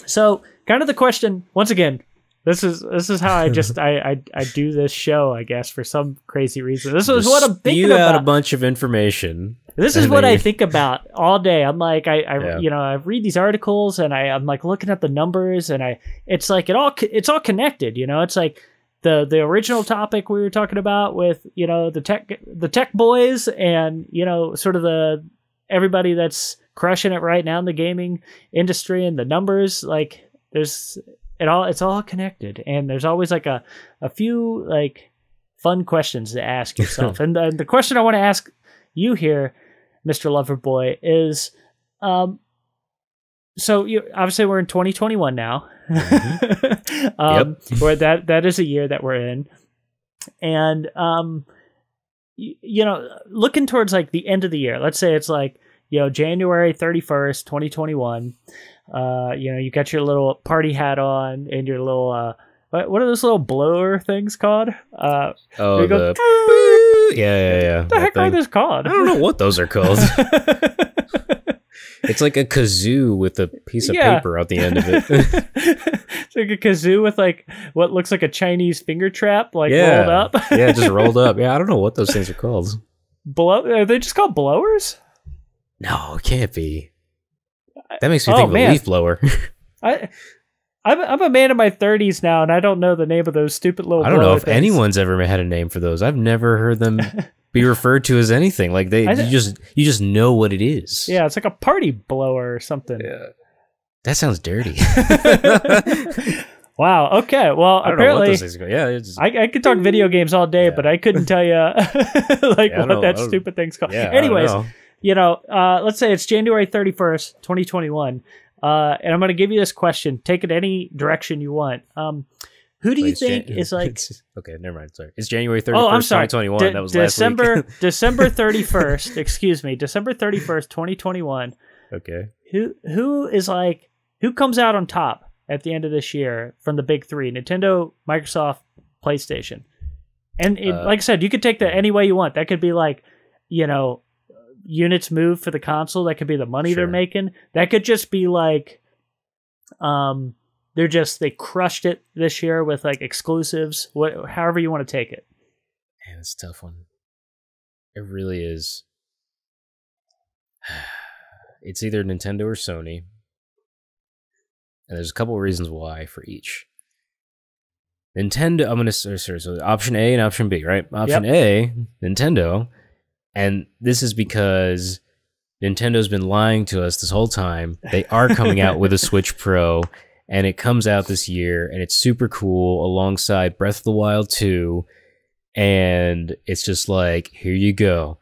So kind of the question, once again, This is how I just I do this show, I guess, for some crazy reason. This is what I'm thinking about. Out a bunch of information. This is what I think about all day. I'm like, I you know, I read these articles and I'm like looking at the numbers, and it's like it's all connected. You know, it's like the original topic we were talking about with, you know, the tech boys, and, you know, sort of everybody that's crushing it right now in the gaming industry, and the numbers, like it's all connected, and there's always like a few like fun questions to ask yourself. And the question I want to ask you here, Mr. Loverboy, is so obviously we're in 2021 now. Mm-hmm. Where that is a year that we're in, and you know, looking towards like the end of the year, let's say it's like, you know, January 31st, 2021. You know, you got your little party hat on and your little what are those little blower things called? Yeah. What the heck are those called? I don't know what those are called. It's like a kazoo with a piece of paper at the end of it. It's like a kazoo with like what looks like a Chinese finger trap, like rolled up. Yeah, just rolled up. Yeah, I don't know what those things are called. Are they just called blowers? No, it can't be. That makes me think of a leaf blower. I'm a man in my 30s now, and I don't know the name of those stupid little. I don't know if things. anyone's ever had a name for those. I've never heard them be referred to as anything. Like you just know what it is. Yeah, it's like a party blower or something. Yeah, that sounds dirty. Wow. Okay. Well, apparently, I could talk video games all day, but I couldn't tell you what that stupid thing's called. Yeah, anyways, you know, let's say it's January 31st, 2021, and I'm going to give you this question. Take it any direction you want. Who do you think is like... Okay, never mind. Sorry. It's January 31st, 2021. That was December, last week. December 31st, excuse me, December 31st, 2021. Okay. Who is like... Who comes out on top at the end of this year from the big three? Nintendo, Microsoft, PlayStation. And like I said, you could take that any way you want. That could be like, you know, units moved for the console. That could be the money they're making. That could just be like... They crushed it this year with like exclusives, however you want to take it. Man, it's a tough one. It really is. It's either Nintendo or Sony. And there's a couple of reasons why for each. Nintendo, so option A and option B, right? Option A, Nintendo. And this is because Nintendo's been lying to us this whole time. They are coming out with a Switch Pro. And it comes out this year, and it's super cool alongside Breath of the Wild 2. And it's just like, here you go.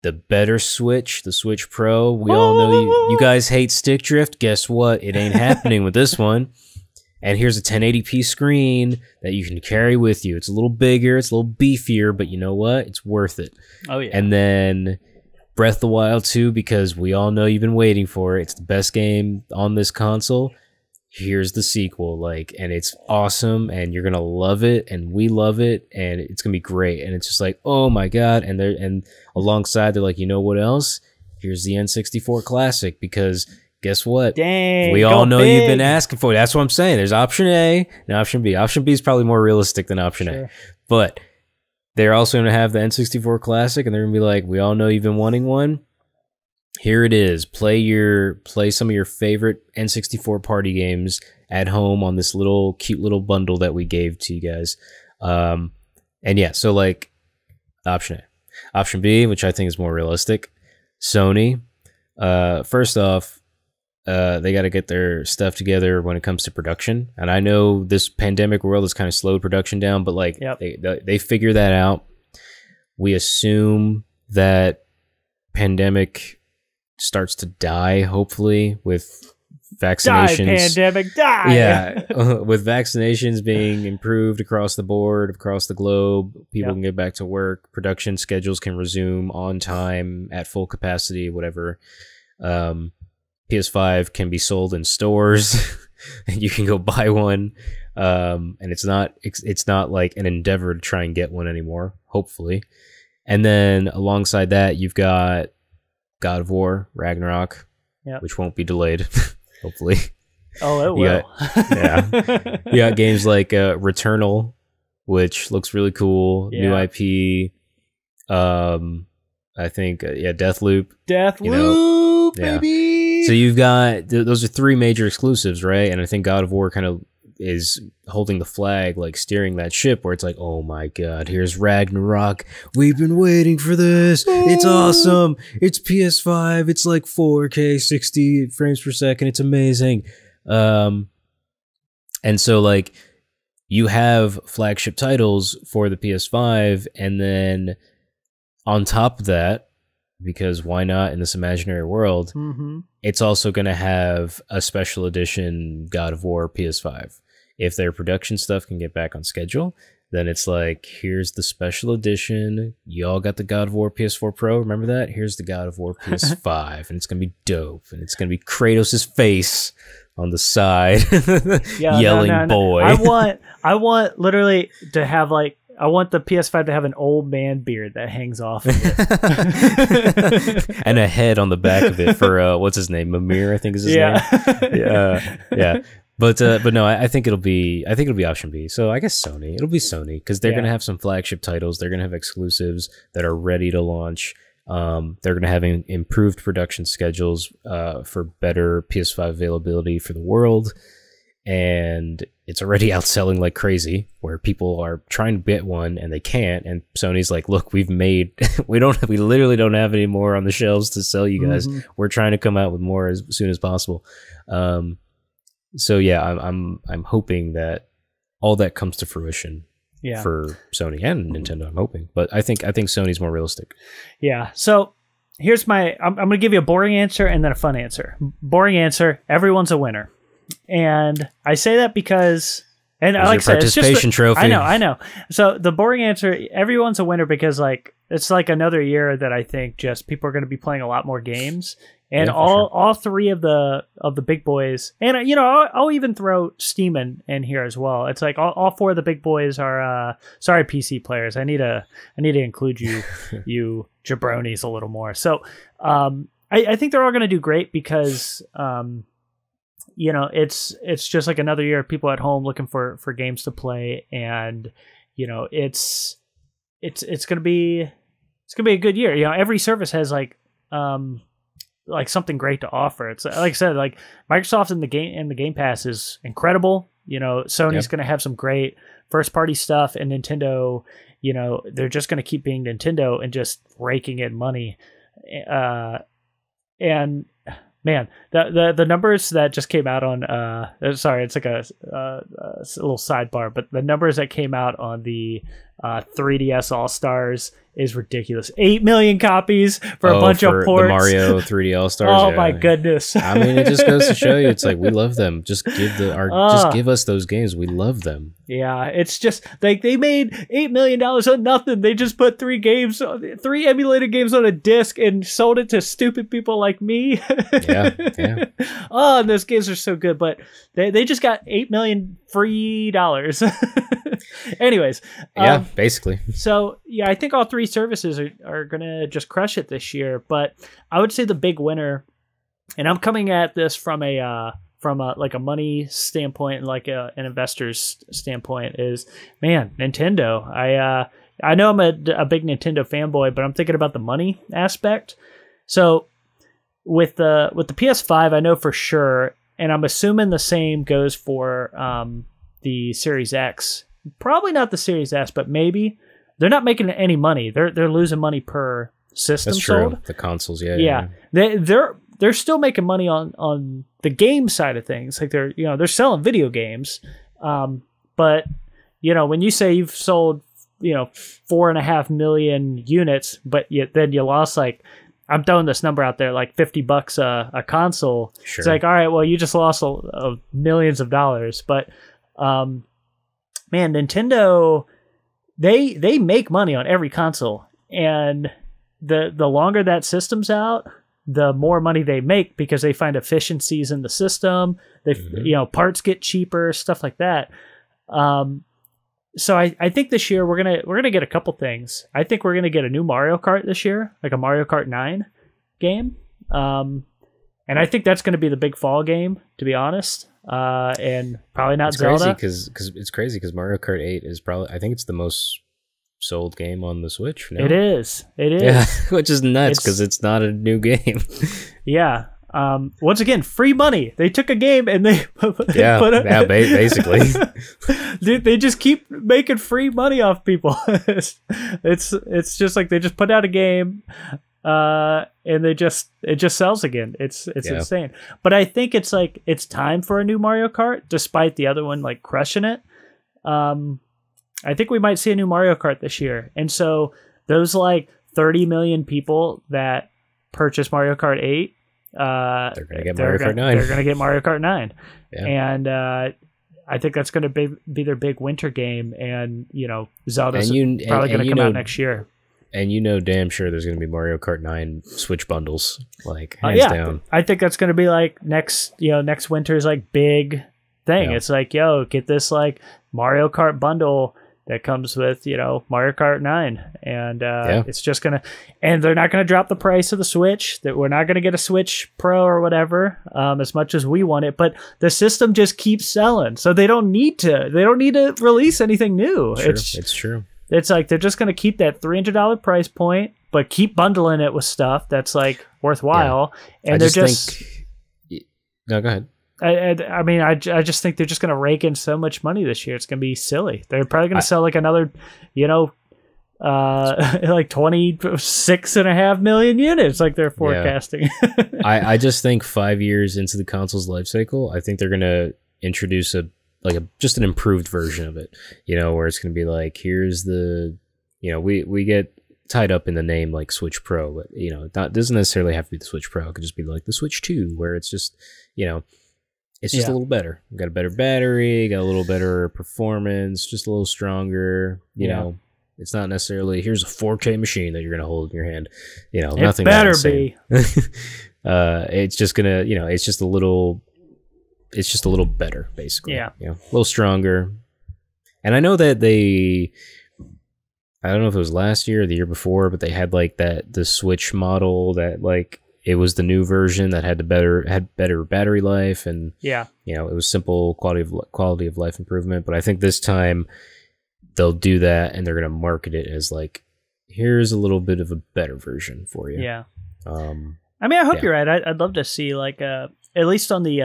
The better Switch, the Switch Pro. We all know you guys hate stick drift. Guess what? It ain't happening with this one. And here's a 1080p screen that you can carry with you. It's a little bigger, it's a little beefier, but you know what? It's worth it. Oh, yeah. And then Breath of the Wild 2, because we all know you've been waiting for it. It's the best game on this console. Here's the sequel, and it's awesome, and you're gonna love it, and we love it, and it's gonna be great. And it's just like, oh my god! And alongside, they're like, you know what else? Here's the N64 Classic, because guess what? Dang, we all know you've been asking for it. That's what I'm saying. There's option A and option B. Option B is probably more realistic than option A, but they're also gonna have the N64 Classic, and they're gonna be like, we all know you've been wanting one. Here it is. Play some of your favorite N64 party games at home on this cute little bundle that we gave to you guys. And yeah, so like option A. Option B, which I think is more realistic, Sony. First off, they got to get their stuff together when it comes to production. And I know this pandemic world has kind of slowed production down, but they figure that out. We assume that pandemic starts to die, hopefully, with vaccinations. Die, pandemic, die! Yeah, with vaccinations being improved across the board, across the globe, people can get back to work, production schedules can resume on time, at full capacity, whatever. PS5 can be sold in stores, and you can go buy one. And it's not like an endeavor to try and get one anymore, hopefully. And then alongside that, you've got God of War, Ragnarok, which won't be delayed, hopefully. Oh, it You will. got, you got games like Returnal, which looks really cool. Yeah. New IP. I think Deathloop. Deathloop, Yeah. baby. So you've got those are three major exclusives, right? And I think God of War kind of is holding the flag, like steering that ship, where it's like, oh my god, here's Ragnarok. We've been waiting for this. It's awesome. It's PS5. It's like 4K, 60 frames per second. It's amazing. And so like you have flagship titles for the PS5, and then on top of that, because why not in this imaginary world, it's also going to have a special edition God of War PS5. If their production stuff can get back on schedule, then it's like, here's the special edition. Y'all got the God of War PS4 Pro. Remember that? Here's the God of War PS5. And it's going to be dope. And it's going to be Kratos' face on the side yelling boy. I want literally to have like, I want the PS5 to have an old man beard that hangs off of it. And a head on the back of it for what's his name? Mimir, I think is his name. Yeah. But no, I think it'll be option B. So I guess Sony. It'll be Sony because they're gonna have some flagship titles. They're gonna have exclusives that are ready to launch. They're gonna have improved production schedules for better PS5 availability for the world. And it's already outselling like crazy, where people are trying to get one and they can't. And Sony's like, look, we literally don't have any more on the shelves to sell you guys. We're trying to come out with more as soon as possible. So yeah, I'm hoping that all that comes to fruition for Sony and Nintendo. I'm hoping, but I think Sony's more realistic. Yeah. So here's I'm going to give you a boring answer and then a fun answer. Boring answer: everyone's a winner, and I say that because, and like I said, it's just participation trophy. I know. So the boring answer: everyone's a winner because like it's like another year that I think just people are going to be playing a lot more games. And all three of the big boys, and I'll even throw Steam in here as well. It's like all four of the big boys are sorry PC players. I need to include you jabronis a little more. So I think they're all going to do great because it's just like another year of people at home looking for games to play, and it's going to be a good year. Every service has like something great to offer. It's like I said, like Microsoft in the Game Pass is incredible. Sony's going to have some great first party stuff, and Nintendo, they're just going to keep being Nintendo and just raking in money. And man, the numbers that just came out on sorry, it's like a little sidebar, but the numbers that came out on the 3DS All Stars is ridiculous. 8 million copies for a bunch of ports. The Mario 3D All Stars. Oh my goodness! I mean, it just goes to show you, it's like we love them. Just give us those games. We love them. Yeah, it's just like they made $8 million on nothing. They just put 3 emulated games on a disc and sold it to stupid people like me. Yeah. Oh, and those games are so good, but they just got $8 million free dollars. Anyways, basically. So yeah, I think all 3 services are gonna just crush it this year. But I would say the big winner, and I'm coming at this from a money standpoint and like an investor's standpoint, is Nintendo. I know I'm a big Nintendo fanboy, but I'm thinking about the money aspect. So with the PS5, I know for sure, and I'm assuming the same goes for the Series X. Probably not the Series S, but maybe. They're not making any money. They're losing money per system That's true. sold. The consoles, yeah. They're still making money on the game side of things. Like they're selling video games. But when you say you've sold 4.5 million units, but then you lost like, I'm throwing this number out there, like $50 a console. Sure. It's like, all right, well, you just lost millions of dollars. But Nintendo, they make money on every console, and the longer that system's out, the more money they make because they find efficiencies in the system. They parts get cheaper, stuff like that. So I think this year we're gonna get a couple things. I think we're gonna get a new Mario Kart this year, like a Mario Kart 9 game. And I think that's gonna be the big fall game, to be honest. and probably not it's Zelda. It's crazy because Mario Kart 8 is probably, I think it's the most sold game on the Switch. No? It is. Yeah, which is nuts because it's not a new game. Yeah. Once again, free money. They took a game and they basically. Dude, they just keep making free money off people. It's just like they just put out a game, and it just sells again. It's insane. But I think it's like it's time for a new Mario Kart, despite the other one like crushing it. I think we might see a new Mario Kart this year, and so those like 30 million people that purchase Mario Kart 8. They're going to get Mario Kart 9. They're going to get Mario Kart 9. Yeah. And I think that's going to be their big winter game. And, Zelda's probably going to come out next year. And damn sure there's going to be Mario Kart 9 Switch bundles, like hands down. I think that's going to be like next winter's like big thing. Yeah. It's like, get this like Mario Kart bundle that comes with, Mario Kart 9. And it's just going to... And they're not going to drop the price of the Switch. That we're not going to get a Switch Pro or whatever, as much as we want it. But the system just keeps selling. So they don't need to release anything new. It's true. It's like they're just going to keep that $300 price point, but keep bundling it with stuff that's like worthwhile. Yeah. And No, go ahead. I mean, I just think they're just going to rake in so much money this year. It's going to be silly. They're probably going to sell like another, like 26.5 million units, like they're forecasting. Yeah. I just think 5 years into the console's life cycle, I think they're going to introduce just an improved version of it. Where it's going to be like, here's the, we get tied up in the name like Switch Pro, but it doesn't necessarily have to be the Switch Pro. It could just be like the Switch 2, where it's just, it's just a little better. We've got a better battery, got a little better performance, just a little stronger. It's not necessarily here's a 4K machine that you're gonna hold in your hand. Nothing. It better be. It's just gonna, it's just a little better, basically. Yeah. A little stronger. And I know that I don't know if it was last year or the year before, but they had like the Switch model that like. It was the new version that had better battery life, and it was simple quality of life improvement. But I think this time they'll do that, and they're gonna market it as like, here's a little bit of a better version for you. Yeah. I mean, I hope you're right. I'd love to see like at least on the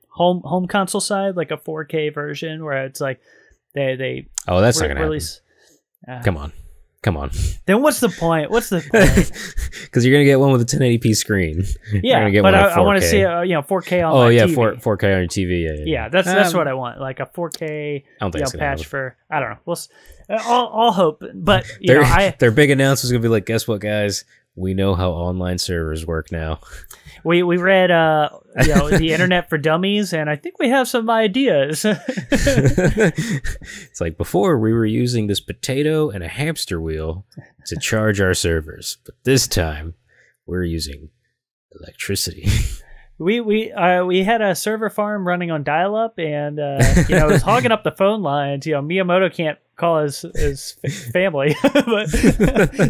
home console side, like a 4K version where it's like they that's not gonna release. Come on. Then what's the point? Because you're gonna get one with a 1080p screen. Yeah, but I want to see 4K on my TV. 4K on your TV. Yeah, that's what I want. Like a 4K patch for. I don't know. I'll hope, but their big announcement is gonna be like, guess what, guys? We know how online servers work now. We read the Internet for Dummies, and I think we have some ideas. It's like before we were using this potato and a hamster wheel to charge our servers, but this time we're using electricity. We had a server farm running on dial-up, and it was hogging up the phone lines. Miyamoto can't call his family, but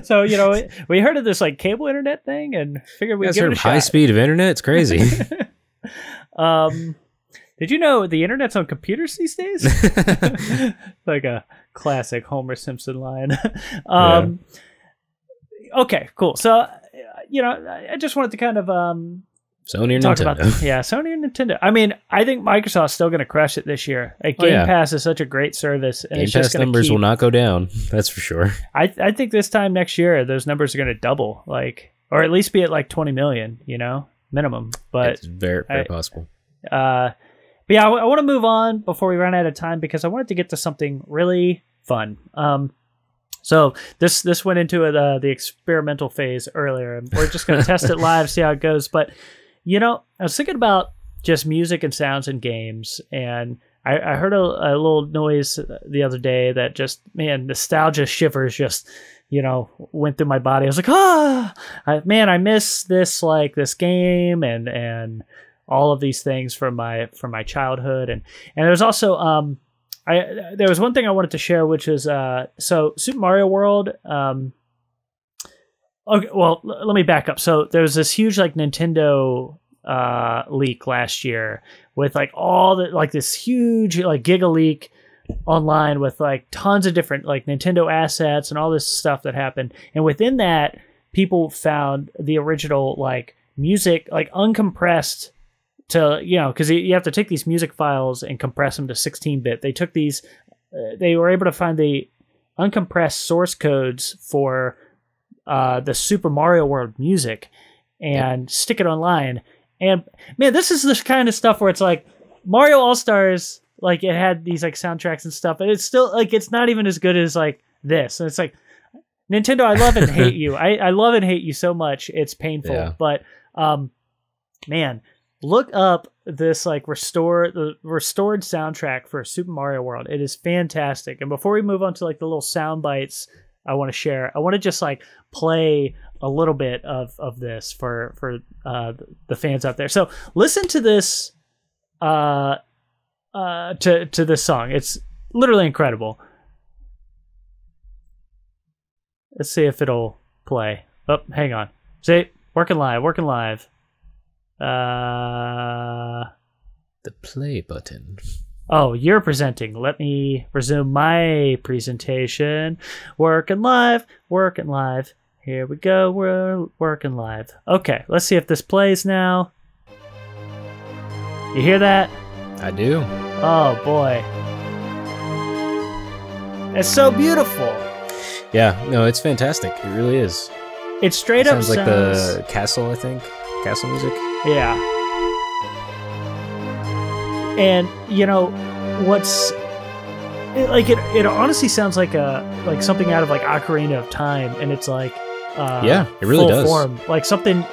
so we heard of this like cable internet thing and figured we'd give it a shot. High speed of internet, it's crazy. Did you know the internet's on computers these days? Like a classic Homer Simpson line. Okay, cool. So I just wanted to kind of Sony or Nintendo. Sony or Nintendo. I mean, I think Microsoft's still going to crush it this year. Game Pass is such a great service. And Game Pass numbers will not go down. That's for sure. I think this time next year, those numbers are going to double, or at least be at like 20 million, minimum. But it's very, very possible. But yeah, I want to move on before we run out of time because I wanted to get to something really fun. So this went into the experimental phase earlier, and we're just going to test it live, see how it goes. But I was thinking about just music and sounds in games, and I heard a little noise the other day that just, man, nostalgia shivers just, went through my body. I was like, I miss this, like this game and all of these things from my childhood. And there's also, there was one thing I wanted to share, which is, so Super Mario World, okay, well, let me back up. So there was this huge like Nintendo leak last year with like all the like this huge like giga leak online with like tons of different like Nintendo assets and all this stuff that happened. And within that, people found the original like music like uncompressed to, you know, because you have to take these music files and compress them to 16-bit. They took these, they were able to find the uncompressed source codes for the Super Mario World music and stick it online. And man, this is the kind of stuff where it's like Mario All-Stars, like it had these like soundtracks and stuff, but it's still like it's not even as good as like this. And it's like Nintendo, I love and hate you. I love and hate you so much. It's painful. Yeah. But man, look up this like restored soundtrack for Super Mario World. It is fantastic. And before we move on to like the little sound bites I want to share, I want to just like play a little bit of this for the fans out there. So listen to this to this song. It's literally incredible. Let's see if it'll play. Oh, hang on. See, working live. The play button. Oh, you're presenting. Let me resume my presentation. Working live. Here we go. We're working live. Okay, let's see if this plays now. You hear that? I do. Oh, boy. It's so beautiful. Yeah, no, it's fantastic. It really is. It straight up sounds like the castle, I think. Castle music. Yeah. And you know what's it honestly sounds like something out of like Ocarina of Time, and it's like yeah, it really does. Form. Like something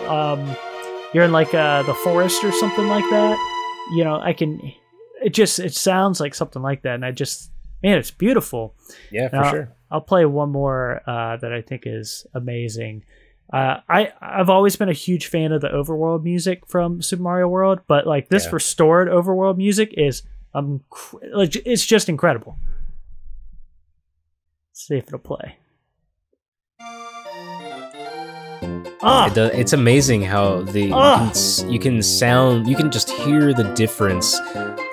you're in like the forest or something like that. You know, it sounds like something like that, and man, it's beautiful. Yeah, for sure. I'll play one more that I think is amazing. I've always been a huge fan of the overworld music from Super Mario World, but like this restored overworld music is it's just incredible. Let's see if it'll play. It's amazing how you can just hear the difference,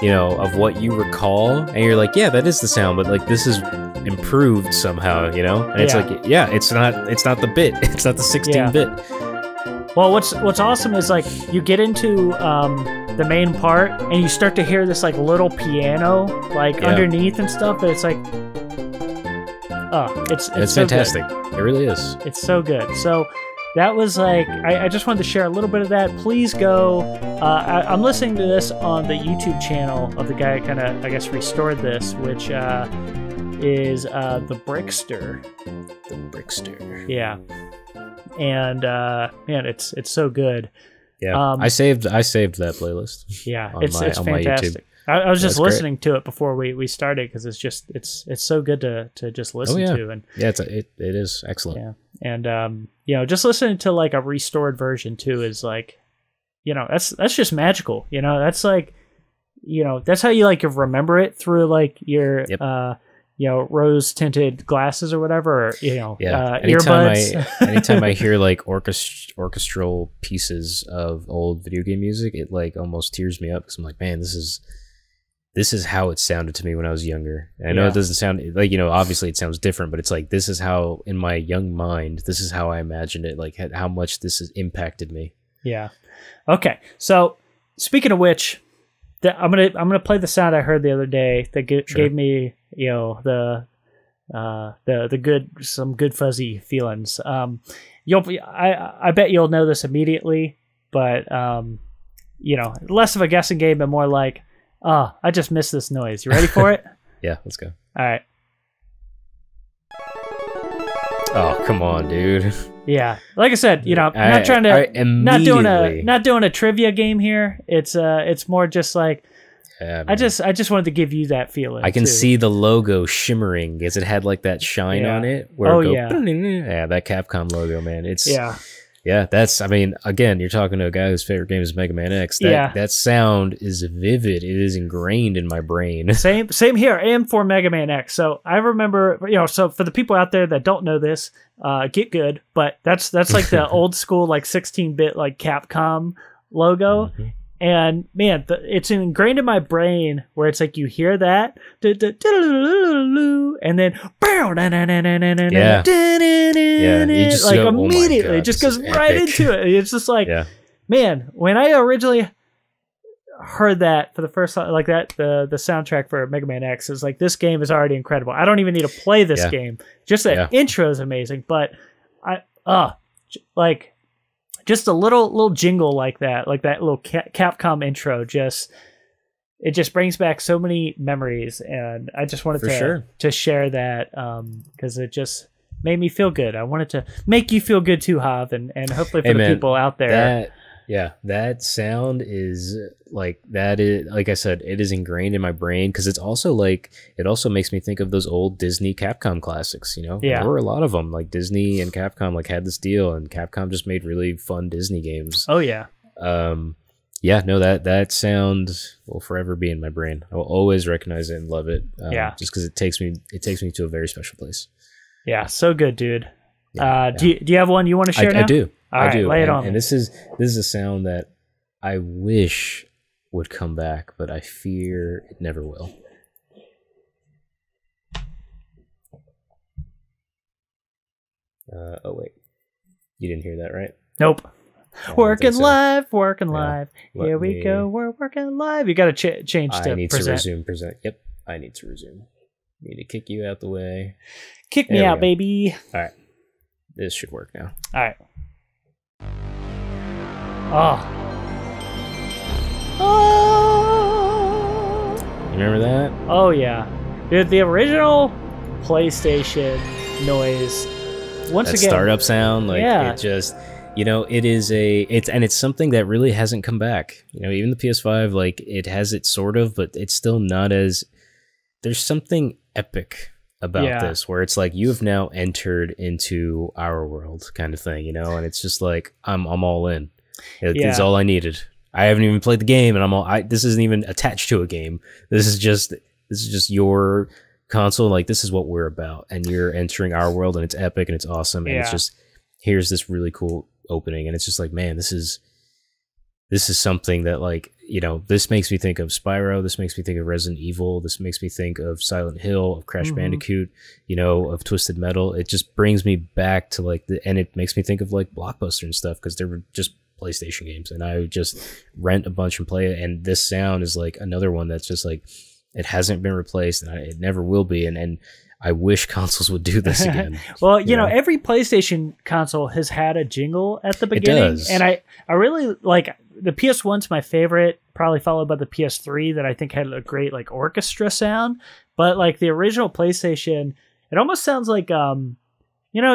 you know, of what you recall, and you're like, yeah, that is the sound, but like this is improved somehow, you know. And it's like, yeah, it's not the bit, it's not the 16-bit. Well, what's awesome is like you get into the main part and you start to hear this like little piano like underneath and stuff, and it's like it's so fantastic. Good. It really is. It's so good. So that was like, I just wanted to share a little bit of that. Please go. I'm listening to this on the YouTube channel of the guy who kind of, I guess, restored this, which is the Brickster. The Brickster. Yeah. And man, it's so good. Yeah. I saved that playlist. Yeah, it's fantastic. I was just listening to it before we started because it's so good to just listen to. And yeah, it is excellent. Yeah. And you know, just listening to like a restored version too is like, you know, that's just magical. You know, that's like, you know, that's how you like remember it through like your you know, rose tinted glasses or whatever, or, you know, earbuds. Anytime I hear like orchestral pieces of old video game music, it like almost tears me up because I'm like, man, this is how it sounded to me when I was younger. And I know it doesn't sound like, you know, obviously it sounds different, but it's like, this is how, in my young mind, this is how I imagined it, like how much this has impacted me. Yeah. Okay. So speaking of which, I'm gonna play the sound I heard the other day that gave me, you know, the some good fuzzy feelings. I bet you'll know this immediately, but you know, less of a guessing game and more like, I just missed this noise. You ready for it? Yeah, let's go. All right. Oh, come on, dude. Yeah, like I said, you know, not doing a trivia game here. It's more just like, I just wanted to give you that feeling. I can see the logo shimmering as it had like that shine on it. Where yeah, that Capcom logo, man. It's that's, I mean, again, you're talking to a guy whose favorite game is Mega Man X. That sound is vivid. It is ingrained in my brain. Same here, and for Mega Man X. So I remember, you know, so for the people out there that don't know this, get good, but that's like the old school, like 16-bit, like Capcom logo. And man, it's ingrained in my brain where it's like you hear that, and then you just like go, immediately, oh my God, it just goes this is right epic. into it. It's just like, man, when I originally heard that for the first time, like that, the soundtrack for Mega Man X is like, this game is already incredible. I don't even need to play this game. Just that intro is amazing, but like. Just a little jingle like that little Capcom intro, it just brings back so many memories, and I just wanted to share that because it just made me feel good. I wanted to make you feel good too, Hav, and hopefully for the people out there. That sound is like that is like I said, it is ingrained in my brain because it's also like it also makes me think of those old Disney Capcom classics. There were a lot of them. Like Disney and Capcom like had this deal, and Capcom just made really fun Disney games. Oh yeah. That sound will forever be in my brain. I will always recognize it and love it. Just because it takes me to a very special place. Yeah, so good, dude. Do you have one you want to share now? I do. I do. Lay it on me. And this is a sound that I wish would come back, but I fear it never will. Oh wait, you didn't hear that, right? Nope. Working live. Here we go. We're working live. You got to change to I need present. to resume present. Yep, I need to resume. Need to kick you out the way. Kick me out, baby. All right, this should work now. All right. Oh. You remember that? Oh yeah, dude. The original PlayStation noise. Once again, startup sound, like it just, it's something that really hasn't come back. Even the PS5, like it has it sort of, but it's still not as. There's something epic about this, where it's like you have now entered into our world, kind of thing, and it's just like I'm all in. It's all I needed. I haven't even played the game, and this isn't even attached to a game. This is just your console. Like, this is what we're about, and you're entering our world, and it's epic and it's awesome, and it's just, here's this really cool opening, and it's just like, man, this is something that, like, this makes me think of Spyro, this makes me think of Resident Evil, this makes me think of Silent Hill, of Crash Bandicoot, of Twisted Metal. It just brings me back to like and it makes me think of like Blockbuster and stuff, because they were just PlayStation games, and I would just rent a bunch and play it. And this sound is like another one that's just like, it hasn't been replaced, and it never will be. And I wish consoles would do this again. Well, every PlayStation console has had a jingle at the beginning. It does. And I really like the PS1's my favorite, probably followed by the PS3 that I think had a great like orchestra sound. But like the original PlayStation, it almost sounds like you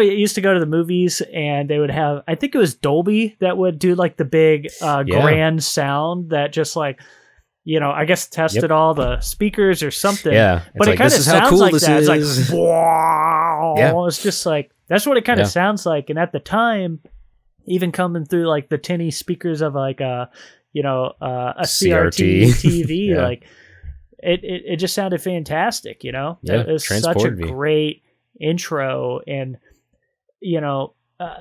used to go to the movies and they would have, I think it was Dolby that would do like the big grand sound that just like, I guess tested all the speakers or something. Yeah. But it kind of sounds cool like that. It's like, wow. Yeah. It's just like, that's what it kind of sounds like. And at the time, even coming through like the tinny speakers of like a CRT TV, like it just sounded fantastic, It was such a great intro, and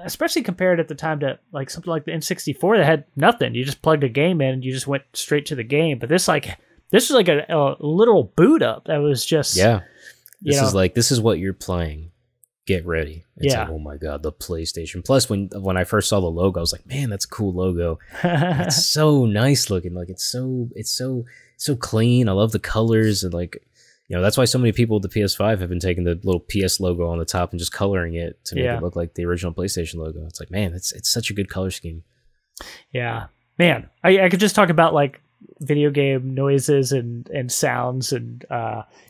especially compared at the time to like something like the N64 that had nothing. You just plugged a game in and you just went straight to the game. But this was like a literal boot up that was just this is what you're playing. Get ready. It's like, oh my god, the PlayStation. Plus, when I first saw the logo, I was like, man, that's a cool logo. It's so nice looking. Like it's so clean. I love the colors, and like, that's why so many people with the PS5 have been taking the little PS logo on the top and just coloring it to make it look like the original PlayStation logo. It's like, man, it's such a good color scheme. Yeah, man, I could just talk about like video game noises and sounds and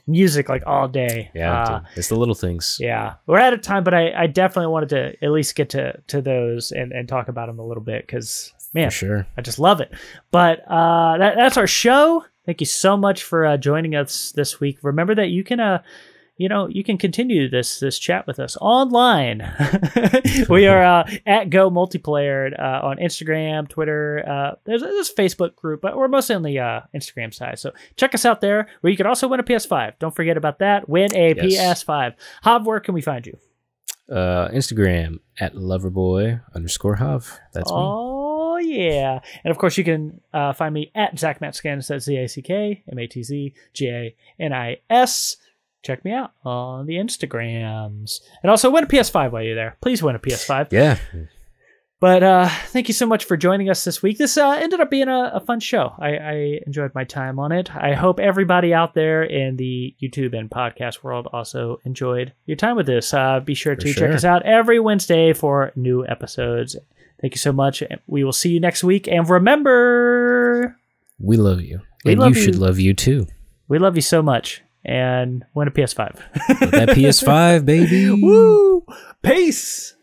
music like all day. Yeah, it's the little things. Yeah, we're out of time, but I definitely wanted to at least get to those and talk about them a little bit, because man, for sure, I just love it. But that's our show. Thank you so much for joining us this week. Remember that you can you can continue this chat with us online. We are at Go Multiplayer on Instagram, Twitter. There's a Facebook group, but we're mostly on the Instagram side. So check us out there, where you can also win a PS5. Don't forget about that. Win a PS5. Hav, where can we find you? Instagram at loverboy_Hav. That's me. Oh yeah. And of course, you can find me at ZachMatzGanis. That's ZACKMATZGANIS. Check me out on the Instagrams. And also win a PS5 while you're there. Please win a PS5. Yeah. But thank you so much for joining us this week. This ended up being a fun show. I enjoyed my time on it. I hope everybody out there in the YouTube and podcast world also enjoyed your time with this. Be sure to check us out every Wednesday for new episodes. Thank you so much. We will see you next week. And remember, we love you. And you should love you too. We love you so much. And win a PS5. That PS5, baby. Woo! Peace!